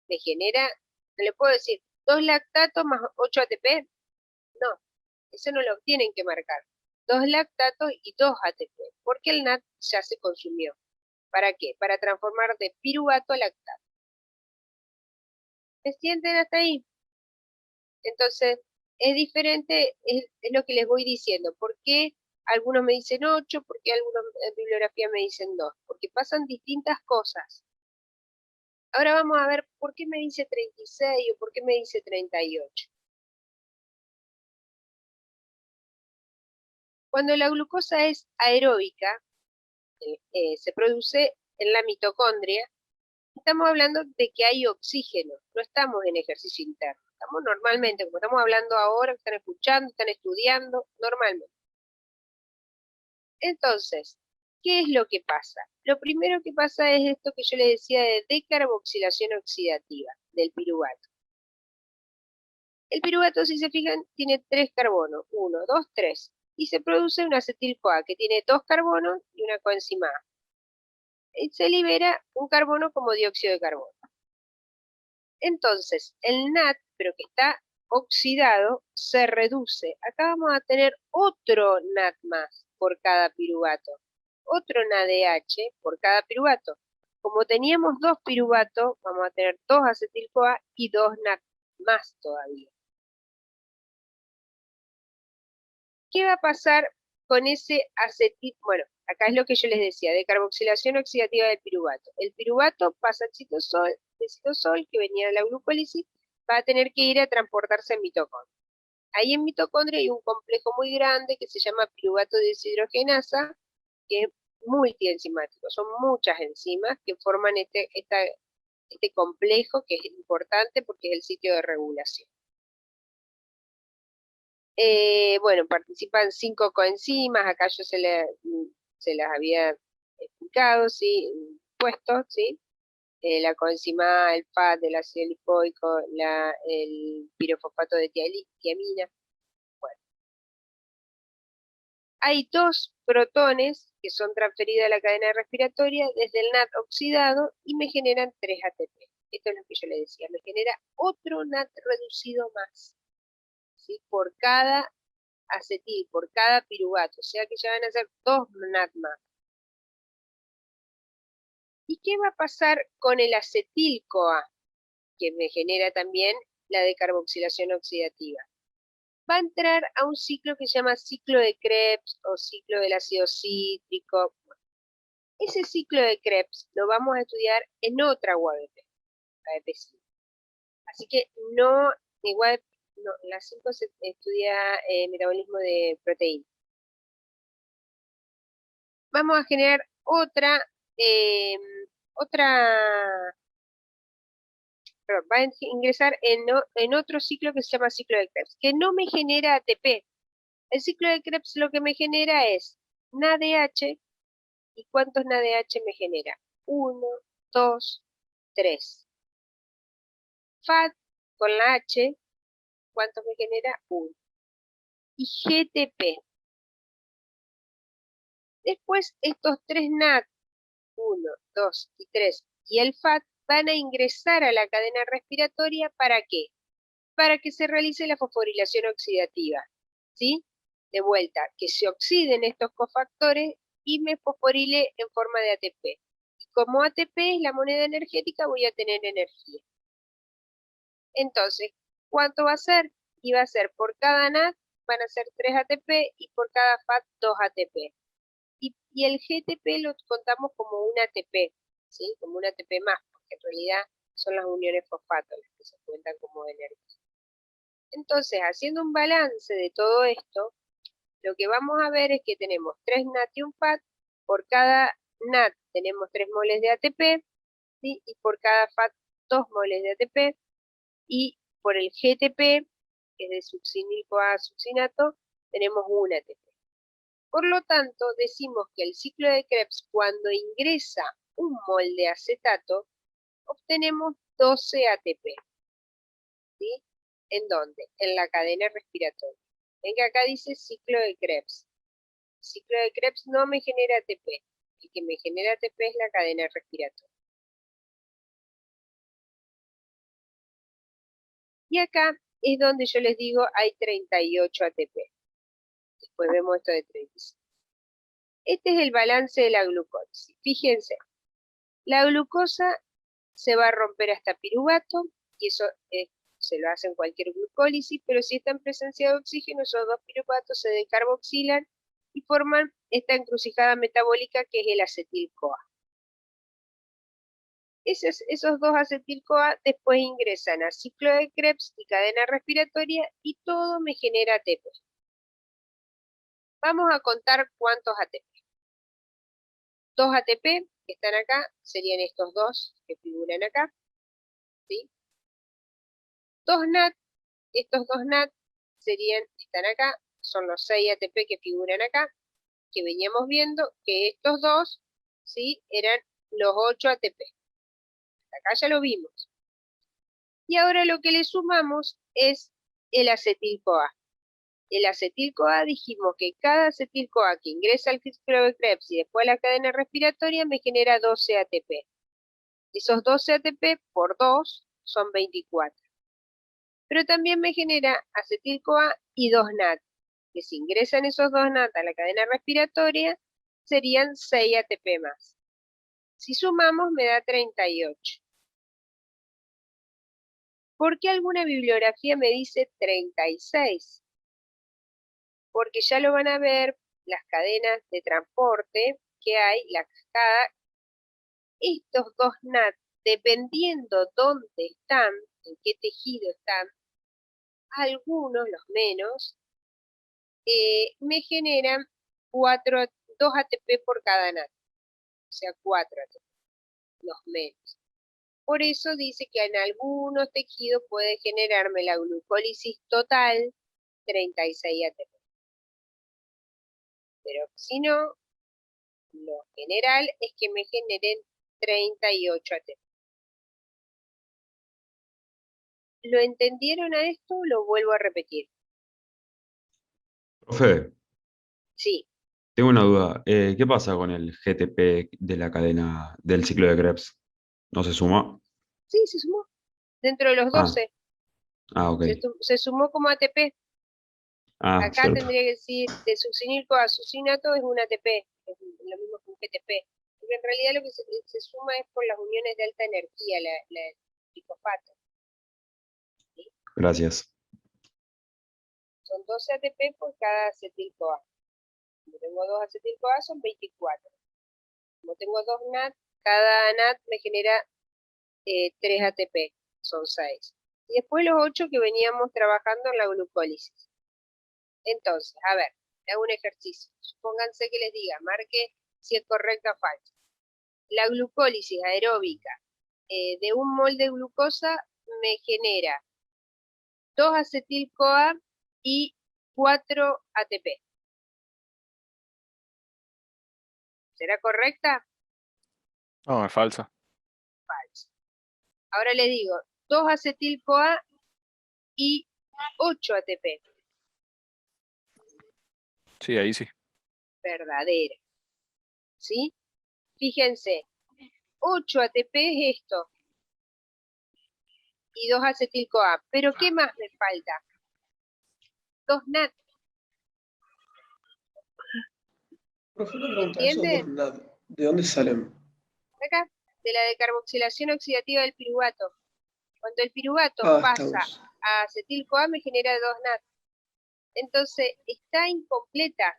Me genera, no le puedo decir 2 lactatos más 8 ATP. No, eso no lo tienen que marcar. 2 lactatos y 2 ATP, porque el NAD ya se consumió. ¿Para qué? Para transformar de piruvato a lactato. ¿Me sienten hasta ahí? Entonces, es diferente, es lo que les voy diciendo. ¿Por qué algunos me dicen 8? ¿Por qué algunos en bibliografía me dicen 2? Porque pasan distintas cosas. Ahora vamos a ver por qué me dice 36 o por qué me dice 38. Cuando la glucosa es aeróbica, se produce en la mitocondria, estamos hablando de que hay oxígeno, no estamos en ejercicio interno, estamos normalmente, como estamos hablando ahora, están escuchando, están estudiando, normalmente. Entonces, ¿qué es lo que pasa? Lo primero que pasa es esto que yo les decía de decarboxilación oxidativa del piruvato. El piruvato, si se fijan, tiene 3 carbonos, 1, 2, 3, y se produce un acetil-CoA que tiene 2 carbonos y una coenzima A. Y se libera un carbono como dióxido de carbono. Entonces, el NAD, pero que está oxidado, se reduce. Acá vamos a tener otro NAD más por cada piruvato. Otro NADH por cada piruvato. Como teníamos 2 piruvatos, vamos a tener 2 acetil-CoA y 2 NAD más todavía. ¿Qué va a pasar con ese acetil? Bueno, acá es lo que yo les decía, de carboxilación oxidativa del piruvato. El piruvato pasa al citosol, el citosol que venía de la glucólisis, va a tener que ir a transportarse en mitocondria. Ahí en mitocondria hay un complejo muy grande que se llama piruvato deshidrogenasa, que es multienzimático. Son muchas enzimas que forman este complejo que es importante porque es el sitio de regulación. Bueno, participan 5 coenzimas, acá yo se las había explicado, ¿sí? Puesto, ¿sí? La coenzima A, el FAT, el ácido lipoico, el pirofosfato de tiamina. Bueno. Hay 2 protones que son transferidos a la cadena respiratoria desde el NAD oxidado y me generan 3 ATP. Esto es lo que yo le decía, me genera otro NAD reducido más, ¿sí? Por cada acetil, por cada piruvato, o sea que ya van a ser 2 NAD más. ¿Y qué va a pasar con el acetil-CoA? Que me genera también la decarboxilación oxidativa. Va a entrar a un ciclo que se llama ciclo de Krebs o ciclo del ácido cítrico. Ese ciclo de Krebs lo vamos a estudiar en otra UABP, ABP5. Así que no, igual, no, en la 5 se estudia metabolismo de proteína. Vamos a generar otra, va a ingresar en otro ciclo que se llama ciclo de Krebs, que no me genera ATP. El ciclo de Krebs lo que me genera es NADH, ¿y cuántos NADH me genera? 1, 2, 3. FAT con la H, ¿cuántos me genera? 1. Y GTP. Después estos 3 NAD, 1, 2 y 3, y el FAT van a ingresar a la cadena respiratoria, ¿para qué? Para que se realice la fosforilación oxidativa, ¿sí? De vuelta, que se oxiden estos cofactores y me fosforile en forma de ATP. Y como ATP es la moneda energética, voy a tener energía. Entonces, ¿cuánto va a ser? Y va a ser por cada NAD, van a ser 3 ATP y por cada FAT 2 ATP. Y el GTP lo contamos como un ATP, ¿sí? Como un ATP más, porque en realidad son las uniones fosfato las que se cuentan como energía. Entonces, haciendo un balance de todo esto, lo que vamos a ver es que tenemos 3 NAD y un FAT por cada NAD tenemos 3 moles de ATP, ¿sí? Y por cada FAT 2 moles de ATP, y por el GTP, que es de succinil-CoA succinato, tenemos 1 ATP. Por lo tanto, decimos que el ciclo de Krebs, cuando ingresa un mol de acetato, obtenemos 12 ATP. ¿Sí? ¿En dónde? En la cadena respiratoria. Ven que acá dice ciclo de Krebs. El ciclo de Krebs no me genera ATP. El que me genera ATP es la cadena respiratoria. Y acá es donde yo les digo hay 38 ATP. Después vemos esto de 36. Este es el balance de la glucólisis. Fíjense, la glucosa se va a romper hasta piruvato, y eso se lo hace en cualquier glucólisis, pero si está en presencia de oxígeno, esos 2 piruvatos se decarboxilan y forman esta encrucijada metabólica que es el acetil-CoA. Esos 2 acetil-CoA después ingresan a ciclo de Krebs y cadena respiratoria y todo me genera ATP. Vamos a contar cuántos ATP. 2 ATP que están acá serían estos 2 que figuran acá. ¿Sí? 2 NAD, estos 2 NAD están acá, son los 6 ATP que figuran acá, que veníamos viendo que estos 2, ¿sí? Eran los 8 ATP. Acá ya lo vimos. Y ahora lo que le sumamos es el acetil-CoA. El acetil-CoA dijimos que cada acetil-CoA que ingresa al ciclo de Krebs y después a la cadena respiratoria me genera 12 ATP. Esos 12 ATP por 2 son 24. Pero también me genera acetil-CoA y 2 NAD, que si ingresan esos 2 NAD a la cadena respiratoria, serían 6 ATP más. Si sumamos me da 38. ¿Por qué alguna bibliografía me dice 36? Porque ya lo van a ver, las cadenas de transporte que hay, la cascada, estos 2 NAD, dependiendo dónde están, en qué tejido están, algunos, los menos, me generan 2 ATP por cada NAD, o sea 4 ATP, los menos. Por eso dice que en algunos tejidos puede generarme la glucólisis total 36 ATP. Pero si no, lo general es que me generen 38 ATP. ¿Lo entendieron a esto? Lo vuelvo a repetir. Profe, Sí, tengo una duda. ¿Qué pasa con el GTP de la cadena del ciclo de Krebs? ¿No se suma? sí, se sumó. Dentro de los Ah, 12, ok. se sumó como ATP. Ah, Acá cierto. tendría que decir de succinil-CoA succinato es un ATP, es lo mismo que un GTP. Porque en realidad lo que se suma es por las uniones de alta energía, el fosfato. ¿Sí? Gracias. Son 12 ATP por cada acetil-CoA. Como tengo 2 acetil-CoA son 24. Como tengo 2 NAD, cada NAD me genera 3 ATP, son 6. Y después los 8 que veníamos trabajando en la glucólisis. Entonces, a ver, hago un ejercicio. Supónganse que les diga, marque si es correcta o falsa. La glucólisis aeróbica de un mol de glucosa me genera 2 acetil-CoA y 4 ATP. ¿Será correcta? No, es falsa. Falsa. Ahora les digo, 2 acetil-CoA y 8 ATP. Sí, ahí sí. Verdadera. ¿Sí? Fíjense, 8 ATP es esto. Y 2 acetil-CoA. ¿Pero qué más me falta? 2 NAD. Profe, una pregunta, esos ¿Entienden? dos NAD, ¿de dónde salen? Acá, de la decarboxilación oxidativa del piruvato. Cuando el piruvato Ah, pasa estamos. a acetil-CoA me genera 2 NAD. Entonces, está incompleta.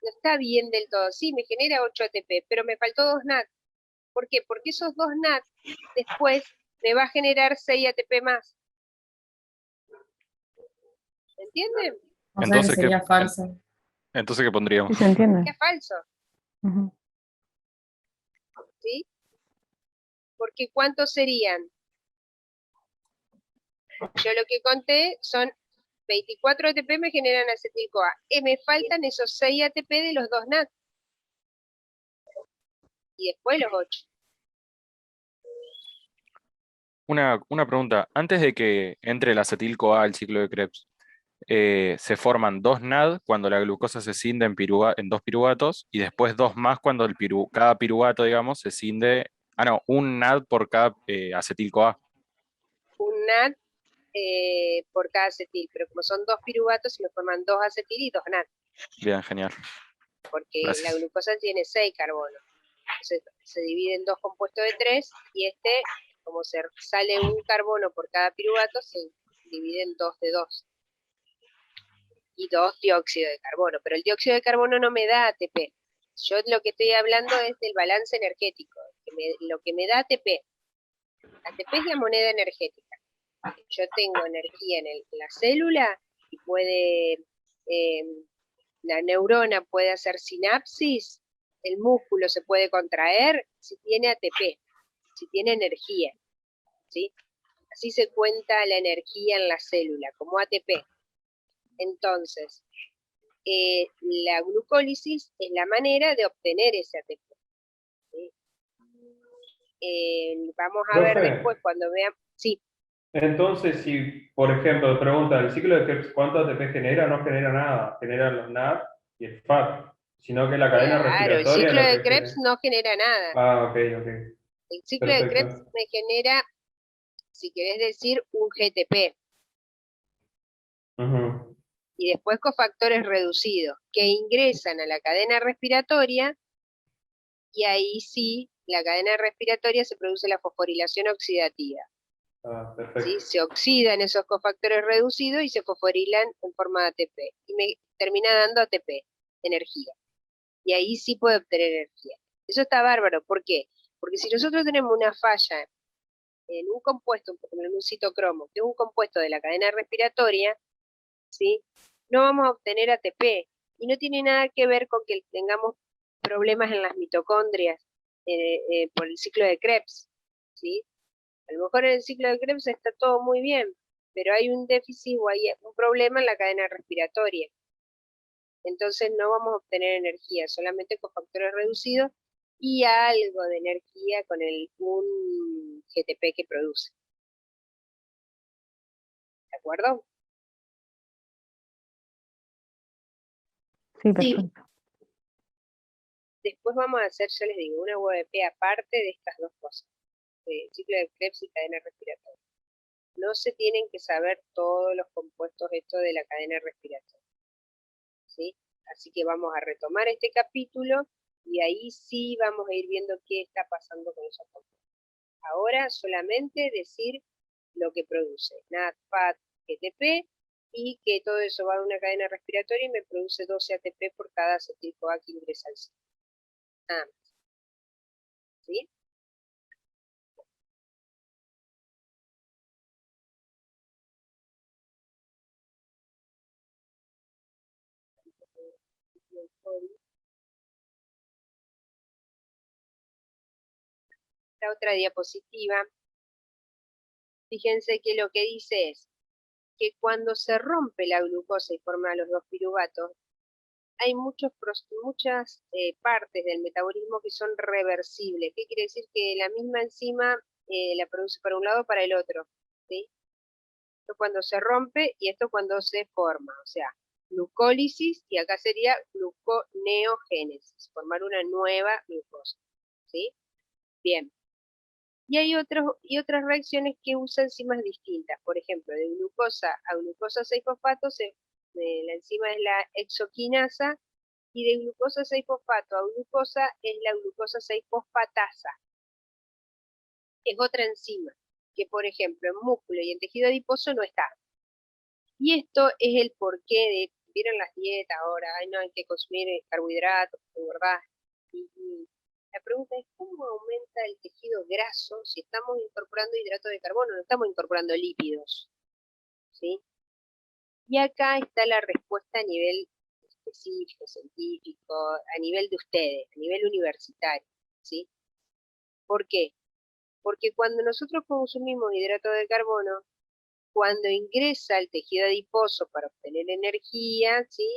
No está bien del todo. Sí, me genera 8 ATP, pero me faltó 2 NAD. ¿Por qué? Porque esos 2 NAD después me va a generar 6 ATP más. ¿Entienden? O sea que Entonces, sería falso. entonces, ¿qué pondríamos? Sí, se entiende. ¿Qué es falso? Ujú. Porque ¿cuántos serían? Yo lo que conté son 24 ATP me generan acetil-CoA. Me faltan esos 6 ATP de los 2 NAD. Y después los 8. Una pregunta. Antes de que entre el acetil-CoA al ciclo de Krebs, se forman 2 NAD cuando la glucosa se cinde en 2 piruvatos y después 2 más cuando cada piruvato, digamos, se cinde. Ah, no, un NAD por cada acetil-CoA. Un NAD por cada acetil, pero como son 2 piruvatos, se me forman 2 acetil y 2 NAD, Bien, genial. porque la Gracias. glucosa tiene 6 carbonos. Entonces se divide en 2 compuestos de 3 y como sale un carbono por cada piruvato, se divide en 2 de 2. Y 2 dióxido de carbono, pero el dióxido de carbono no me da ATP. Yo lo que estoy hablando es del balance energético, lo que me da ATP. ATP es la moneda energética. Yo tengo energía en la célula y la neurona puede hacer sinapsis, el músculo se puede contraer si tiene ATP, si tiene energía, ¿sí? Así se cuenta la energía en la célula, como ATP. Entonces, la glucólisis es la manera de obtener ese ATP. ¿Sí? Vamos a ver Profe. después cuando veamos. Sí. Entonces, si, por ejemplo, pregunta, ¿el ciclo de Krebs cuánto ATP genera? No genera nada, generan los NAD y el FAT, sino que la cadena Claro, el respiratoria es ciclo lo de que Krebs genera. no genera nada. Ah, ok. El ciclo de Krebs Perfecto. me genera, si querés decir, un GTP. Ujú. Y después cofactores reducidos que ingresan a la cadena respiratoria y ahí sí, la cadena respiratoria se produce la fosforilación oxidativa. Ah, ¿Sí? perfecto. Se oxidan esos cofactores reducidos y se fosforilan en forma de ATP. Y me termina dando ATP, energía. Y ahí sí puedo obtener energía. Eso está bárbaro. ¿Por qué? Porque si nosotros tenemos una falla en un compuesto, por ejemplo en un citocromo, que es un compuesto de la cadena respiratoria, ¿sí? No vamos a obtener ATP. Y no tiene nada que ver con que tengamos problemas en las mitocondrias por el ciclo de Krebs, ¿sí? A lo mejor en el ciclo de Krebs está todo muy bien, pero hay un déficit o hay un problema en la cadena respiratoria. Entonces no vamos a obtener energía, solamente con factores reducidos y algo de energía con un GTP que produce. ¿De acuerdo? Sí, Sí. perfecto. Después vamos a hacer, yo les digo, una UVP aparte de estas dos cosas, ciclo de Krebs y cadena respiratoria. No se tienen que saber todos los compuestos estos de la cadena respiratoria, ¿sí? Así que vamos a retomar este capítulo y ahí sí vamos a ir viendo qué está pasando con esos compuestos. Ahora solamente decir lo que produce, NAD, FAT, GTP, y que todo eso va a una cadena respiratoria y me produce 12 ATP por cada acetil-CoA que ingresa al ciclo. Nada más. ¿Sí? La otra diapositiva, fíjense que lo que dice es que cuando se rompe la glucosa y forma los dos piruvatos, hay muchas partes del metabolismo que son reversibles. ¿Qué quiere decir? Que la misma enzima la produce para un lado o para el otro. ¿Sí? Esto cuando se rompe y esto cuando se forma. O sea, glucólisis y acá sería gluconeogénesis, formar una nueva glucosa. ¿Sí? Bien. Y hay otras reacciones que usan enzimas distintas. Por ejemplo, de glucosa a glucosa 6-fosfato, la enzima es la hexoquinasa, y de glucosa 6-fosfato a glucosa es la glucosa 6-fosfatasa. Es otra enzima que, por ejemplo, en músculo y en tejido adiposo no está. Y esto es el porqué de, vieron las dietas ahora, ay no, hay que consumir carbohidratos, ¿verdad? Y la pregunta es, ¿cómo aumenta el tejido graso si estamos incorporando hidratos de carbono? No estamos incorporando lípidos, ¿sí? Y acá está la respuesta a nivel específico, científico, a nivel de ustedes, a nivel universitario, ¿sí? ¿Por qué? Porque cuando nosotros consumimos hidrato de carbono, cuando ingresa al tejido adiposo para obtener energía, ¿sí?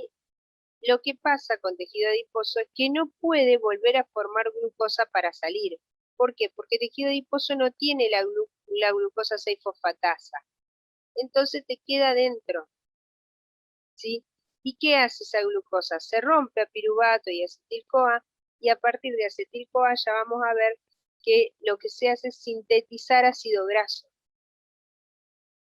Lo que pasa con tejido adiposo es que no puede volver a formar glucosa para salir. ¿Por qué? Porque el tejido adiposo no tiene la glucosa 6-fosfatasa. Entonces te queda dentro, ¿sí? ¿Y qué hace esa glucosa? Se rompe a piruvato y acetil-CoA, y a partir de acetil-CoA ya vamos a ver que lo que se hace es sintetizar ácido graso.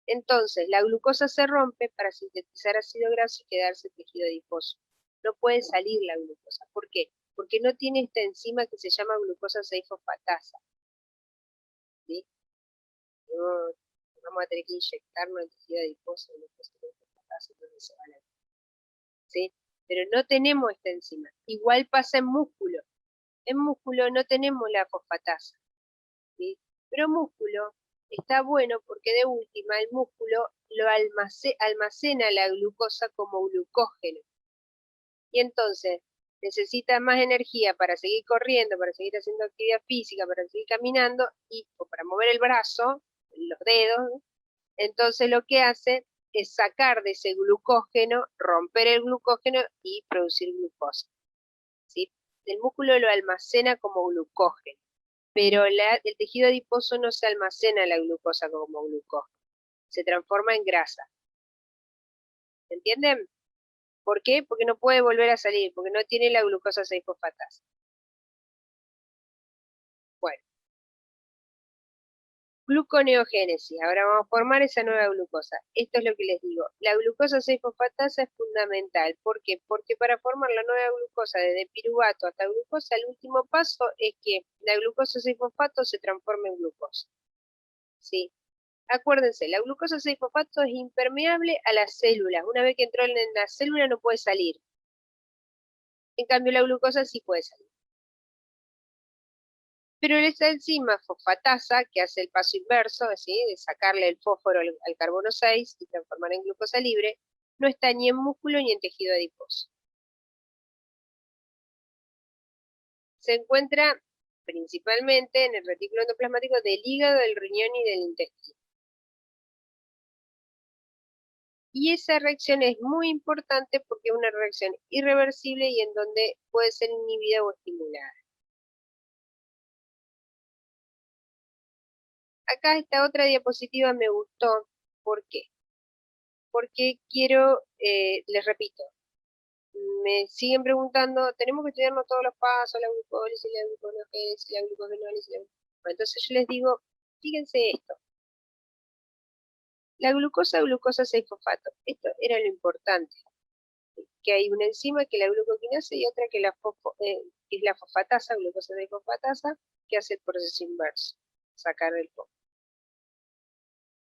Entonces, la glucosa se rompe para sintetizar ácido graso y quedarse tejido adiposo. No puede salir la glucosa. ¿Por qué? Porque no tiene esta enzima que se llama glucosa 6-fosfatasa. ¿Sí? No, vamos a tener que inyectarnos el tejido adiposo glucosa 6-fosfatasa, entonces se va a la... ¿Sí? Pero no tenemos esta enzima. Igual pasa en músculo. En músculo no tenemos la fosfatasa. ¿Sí? Pero músculo está bueno porque de última el músculo lo almacena la glucosa como glucógeno. Y entonces necesita más energía para seguir corriendo, para seguir haciendo actividad física, para seguir caminando o para mover el brazo, los dedos. Entonces lo que hace es sacar de ese glucógeno, romper el glucógeno y producir glucosa. ¿Sí? El músculo lo almacena como glucógeno, pero el tejido adiposo no se almacena la glucosa como glucógeno, se transforma en grasa. ¿Se entienden? ¿Por qué? Porque no puede volver a salir, porque no tiene la glucosa 6-fosfatasa. Bueno, gluconeogénesis. Ahora vamos a formar esa nueva glucosa. Esto es lo que les digo. La glucosa 6-fosfatasa es fundamental. ¿Por qué? Porque para formar la nueva glucosa desde piruvato hasta glucosa, el último paso es que la glucosa 6-fosfato se transforme en glucosa. ¿Sí? Acuérdense, la glucosa 6-fosfato es impermeable a las células. Una vez que entró en la célula no puede salir. En cambio, la glucosa sí puede salir. Pero esa enzima fosfatasa, que hace el paso inverso, ¿sí? De sacarle el fósforo al carbono 6 y transformar en glucosa libre, no está ni en músculo ni en tejido adiposo. Se encuentra principalmente en el retículo endoplasmático del hígado, del riñón y del intestino. Y esa reacción es muy importante porque es una reacción irreversible y en donde puede ser inhibida o estimulada. Acá esta otra diapositiva me gustó. ¿Por qué? Porque quiero, les repito, me siguen preguntando, tenemos que estudiarnos todos los pasos, la glucólisis, la gluconeogénesis, la glucogenólisis, Bueno, entonces yo les digo, fíjense esto. La glucosa 6-fosfato, esto era lo importante. Que hay una enzima que es la glucoquinasa y otra que es la fosfatasa, glucosa 6-fosfatasa, que hace el proceso inverso, sacar el fósforo.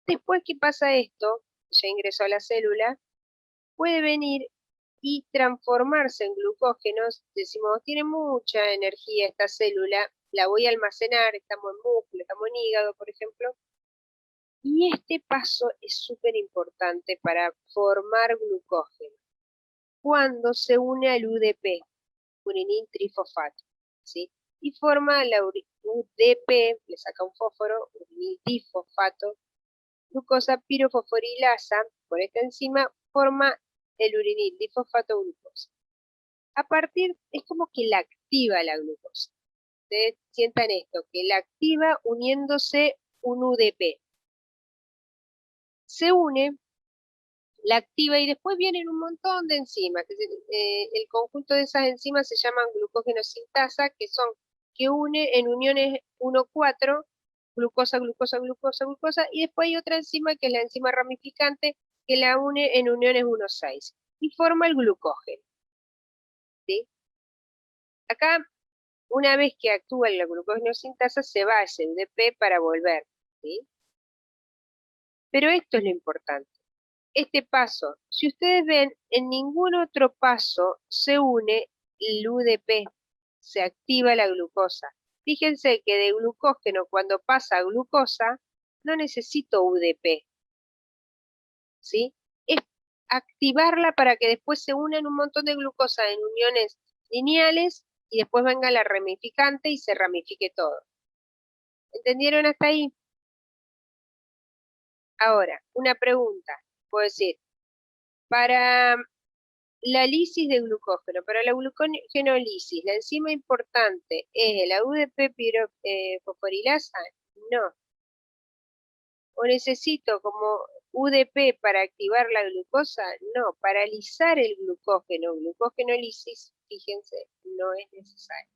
Después que pasa esto, ya ingresó a la célula, puede venir y transformarse en glucógenos. Decimos, tiene mucha energía esta célula, la voy a almacenar, estamos en músculo, estamos en hígado, por ejemplo. Y este paso es súper importante para formar glucógeno. Cuando se une al UDP, urinil trifosfato, ¿sí? Y forma la UDP, le saca un fósforo, urinil difosfato, glucosa pirofosforilasa, por esta enzima, forma el urinil difosfato glucosa. A partir, es como que la activa la glucosa. Ustedes sientan esto, que la activa uniéndose un UDP. Se une, la activa y después vienen un montón de enzimas. El conjunto de esas enzimas se llaman glucógenosintasa, que une en uniones 1,4, glucosa, glucosa, glucosa, glucosa, y después hay otra enzima que es la enzima ramificante, que la une en uniones 1,6 y forma el glucógeno. ¿Sí? Acá, una vez que actúa la glucógenosintasa, se va a ese UDP para volver. ¿Sí? Pero esto es lo importante. Este paso, si ustedes ven, en ningún otro paso se une el UDP, se activa la glucosa. Fíjense que de glucógeno, cuando pasa a glucosa, no necesito UDP. ¿Sí? Es activarla para que después se unan un montón de glucosa en uniones lineales y después venga la ramificante y se ramifique todo. ¿Entendieron hasta ahí? Ahora, una pregunta. Puedo decir, para la lisis de glucógeno, para la glucogenolisis, ¿la enzima importante es la UDP fosforilasa? No. ¿O necesito como UDP para activar la glucosa? No, para lisar el glucógeno, glucogenolisis, fíjense, no es necesario.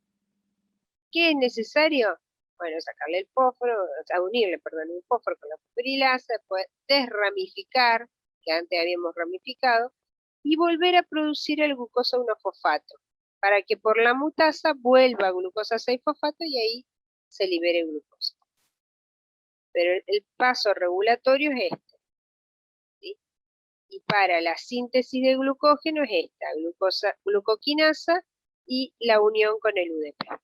¿Qué es necesario? Bueno, sacarle el fósforo, o sea, unirle, perdón, el fósforo con la fosforilasa, después desramificar, que antes habíamos ramificado, y volver a producir el glucosa 1-fosfato, para que por la mutasa vuelva a glucosa 6-fosfato y ahí se libere glucosa. Pero el paso regulatorio es este, ¿sí? Y para la síntesis de glucógeno es esta, glucoquinasa y la unión con el UDP.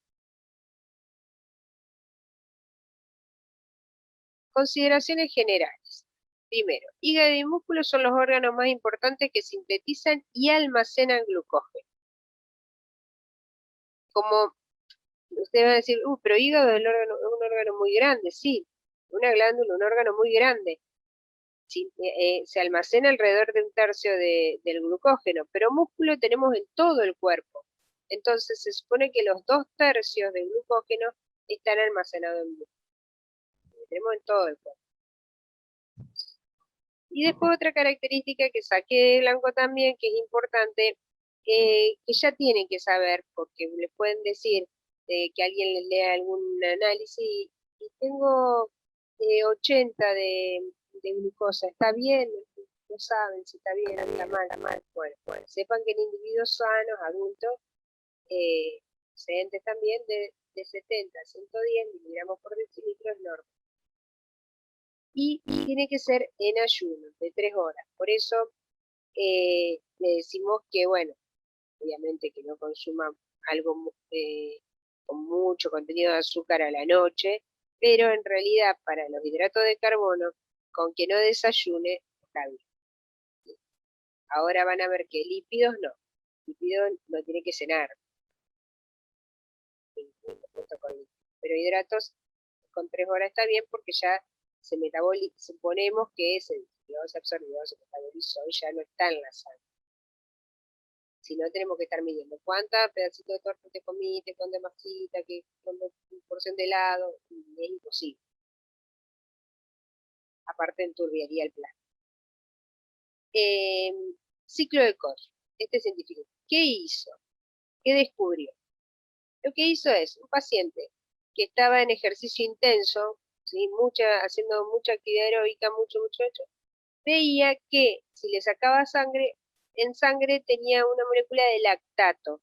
Consideraciones generales. Primero, hígado y músculo son los órganos más importantes que sintetizan y almacenan glucógeno. Como ustedes van a decir, pero hígado es un órgano muy grande, sí, una glándula, un órgano muy grande. Sí, se almacena alrededor de 1/3 del glucógeno, pero músculo tenemos en todo el cuerpo. Entonces se supone que los 2/3 del glucógeno están almacenados en músculo. Lo tenemos en todo el cuerpo. Y después otra característica que saqué de blanco también, que es importante, que ya tienen que saber, porque les pueden decir que alguien les lea algún análisis y tengo 80 de glucosa, ¿está bien? No saben si está bien, está mal. Bueno, sepan que en individuos sanos, adultos, excedentes también de 70 a 110 miligramos por decilitro es normal. Y tiene que ser en ayuno, de 3 horas. Por eso le decimos que, bueno, obviamente que no consuman algo con mucho contenido de azúcar a la noche, pero en realidad para los hidratos de carbono, con que no desayune, está bien. Ahora van a ver que lípidos no. Lípidos no tiene que cenar. Pero hidratos con 3 horas está bien porque ya suponemos que se absorbió, se metabolizó y ya no está en la sangre. Si no, tenemos que estar midiendo cuántos pedacitos de torta te comiste, cuánta masita, cuánta porción de helado, y es imposible. Aparte enturbiaría el plan. Ciclo de Koch. Este científico, ¿qué hizo? ¿Qué descubrió? Lo que hizo es, un paciente que estaba en ejercicio intenso, ¿sí? Haciendo mucha actividad aeróbica, mucho, veía que si le sacaba sangre, en sangre tenía una molécula de lactato,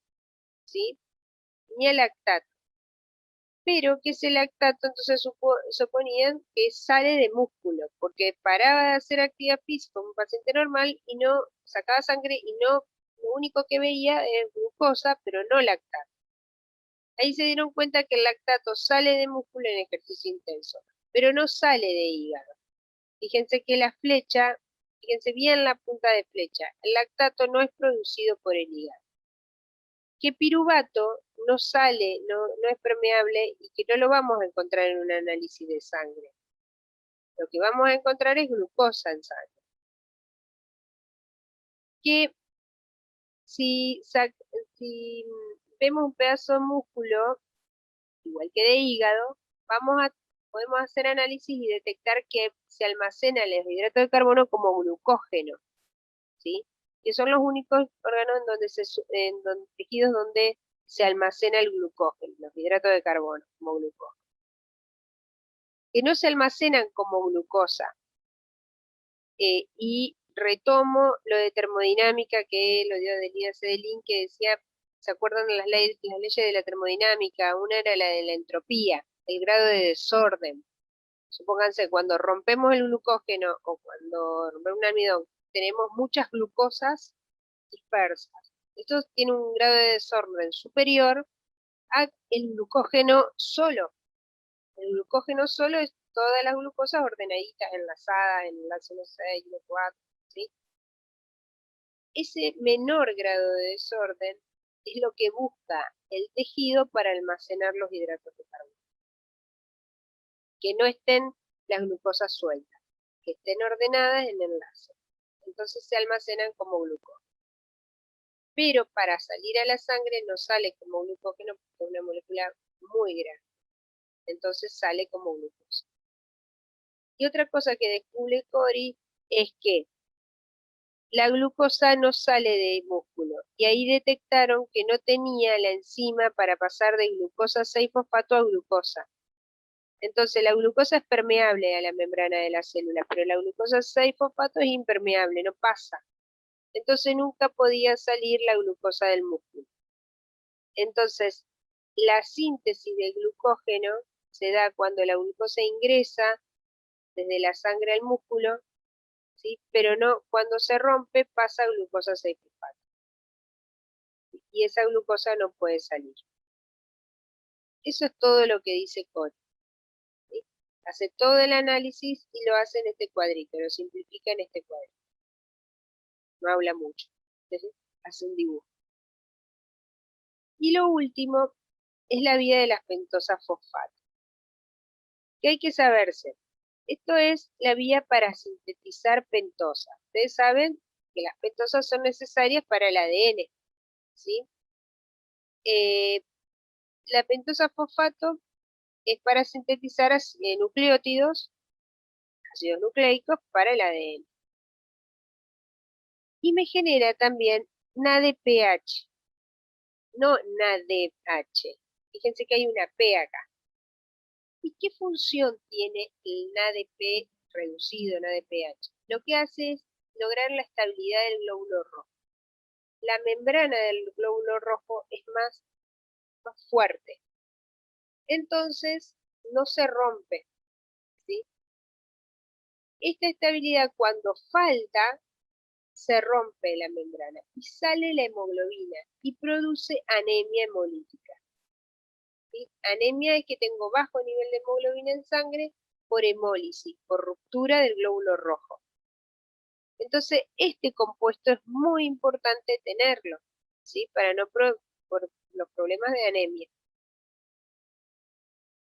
¿sí? Tenía lactato. Pero que ese lactato entonces suponían que sale de músculo, porque paraba de hacer actividad física como un paciente normal y no sacaba sangre y no, lo único que veía es glucosa, pero no lactato. Ahí se dieron cuenta que el lactato sale de músculo en ejercicio intenso, pero no sale de hígado. Fíjense que la flecha, fíjense bien la punta de flecha, el lactato no es producido por el hígado. Que piruvato no sale, no es permeable y que no lo vamos a encontrar en un análisis de sangre. Lo que vamos a encontrar es glucosa en sangre. Que si vemos un pedazo de músculo, igual que de hígado, podemos hacer análisis y detectar que se almacena el hidrato de carbono como glucógeno, ¿sí? Que son los únicos órganos tejidos donde se almacena el glucógeno, los hidratos de carbono como glucógeno. Que no se almacenan como glucosa. Y retomo lo de termodinámica que lo dio Delia Cedelin, que decía, ¿se acuerdan de las leyes de la termodinámica? Una era la de la entropía, el grado de desorden. Supónganse, cuando rompemos el glucógeno o cuando rompemos un almidón, tenemos muchas glucosas dispersas. Esto tiene un grado de desorden superior al glucógeno solo. El glucógeno solo es todas las glucosas ordenaditas, enlazadas, en enlace 6, 4, ¿sí? Ese menor grado de desorden es lo que busca el tejido para almacenar los hidratos de carbono. que no estén las glucosas sueltas, que estén ordenadas en enlace. Entonces se almacenan como glucógeno. Pero para salir a la sangre no sale como glucógeno porque es una molécula muy grande. Entonces sale como glucosa. Y otra cosa que descubre Cori es que la glucosa no sale del músculo. Y ahí detectaron que no tenía la enzima para pasar de glucosa 6-fosfato a glucosa. Entonces la glucosa es permeable a la membrana de la célula, pero la glucosa 6-fosfato es impermeable, no pasa. Entonces nunca podía salir la glucosa del músculo. Entonces, la síntesis del glucógeno se da cuando la glucosa ingresa desde la sangre al músculo, ¿sí? Pero no, cuando se rompe pasa a glucosa 6-fosfato. Y esa glucosa no puede salir. Eso es todo lo que dice Cori. ¿Sí? Hace todo el análisis y lo hace en este cuadrito, lo simplifica en este cuadrito. No habla mucho. Entonces, hace un dibujo. Y lo último es la vía de las pentosas fosfato. ¿Qué hay que saberse? Esto es la vía para sintetizar pentosa. Ustedes saben que las pentosas son necesarias para el ADN, ¿sí? La pentosa fosfato es para sintetizar nucleótidos, ácidos nucleicos, para el ADN. Y me genera también NADPH, no NADH. Fíjense que hay una P acá. ¿Y qué función tiene el NADP reducido, NADPH? Lo que hace es lograr la estabilidad del glóbulo rojo. La membrana del glóbulo rojo es más fuerte. Entonces, no se rompe, ¿sí? Esta estabilidad, cuando falta, se rompe la membrana y sale la hemoglobina y produce anemia hemolítica. ¿Sí? Anemia es que tengo bajo nivel de hemoglobina en sangre por hemólisis, por ruptura del glóbulo rojo. Entonces, este compuesto es muy importante tenerlo, ¿sí? Para no por los problemas de anemia.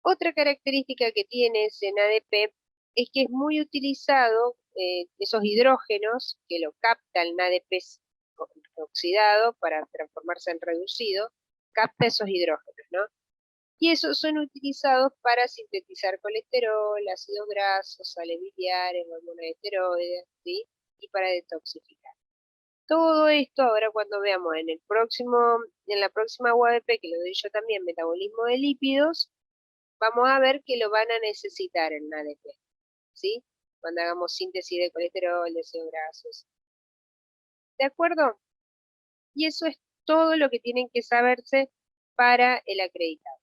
Otra característica que tiene ese NADP es que es muy utilizado, esos hidrógenos que lo capta el NADP oxidado para transformarse en reducido, capta esos hidrógenos, ¿no? Y esos son utilizados para sintetizar colesterol, ácidos grasos, sales biliares, hormonas de esteroides, ¿sí? Y para detoxificar. Todo esto ahora cuando veamos en la próxima UADP, que lo doy yo también, metabolismo de lípidos, vamos a ver que lo van a necesitar en ADP, ¿sí? Cuando hagamos síntesis de colesterol, de ácidos grasos. ¿De acuerdo? Y eso es todo lo que tienen que saberse para el acreditado.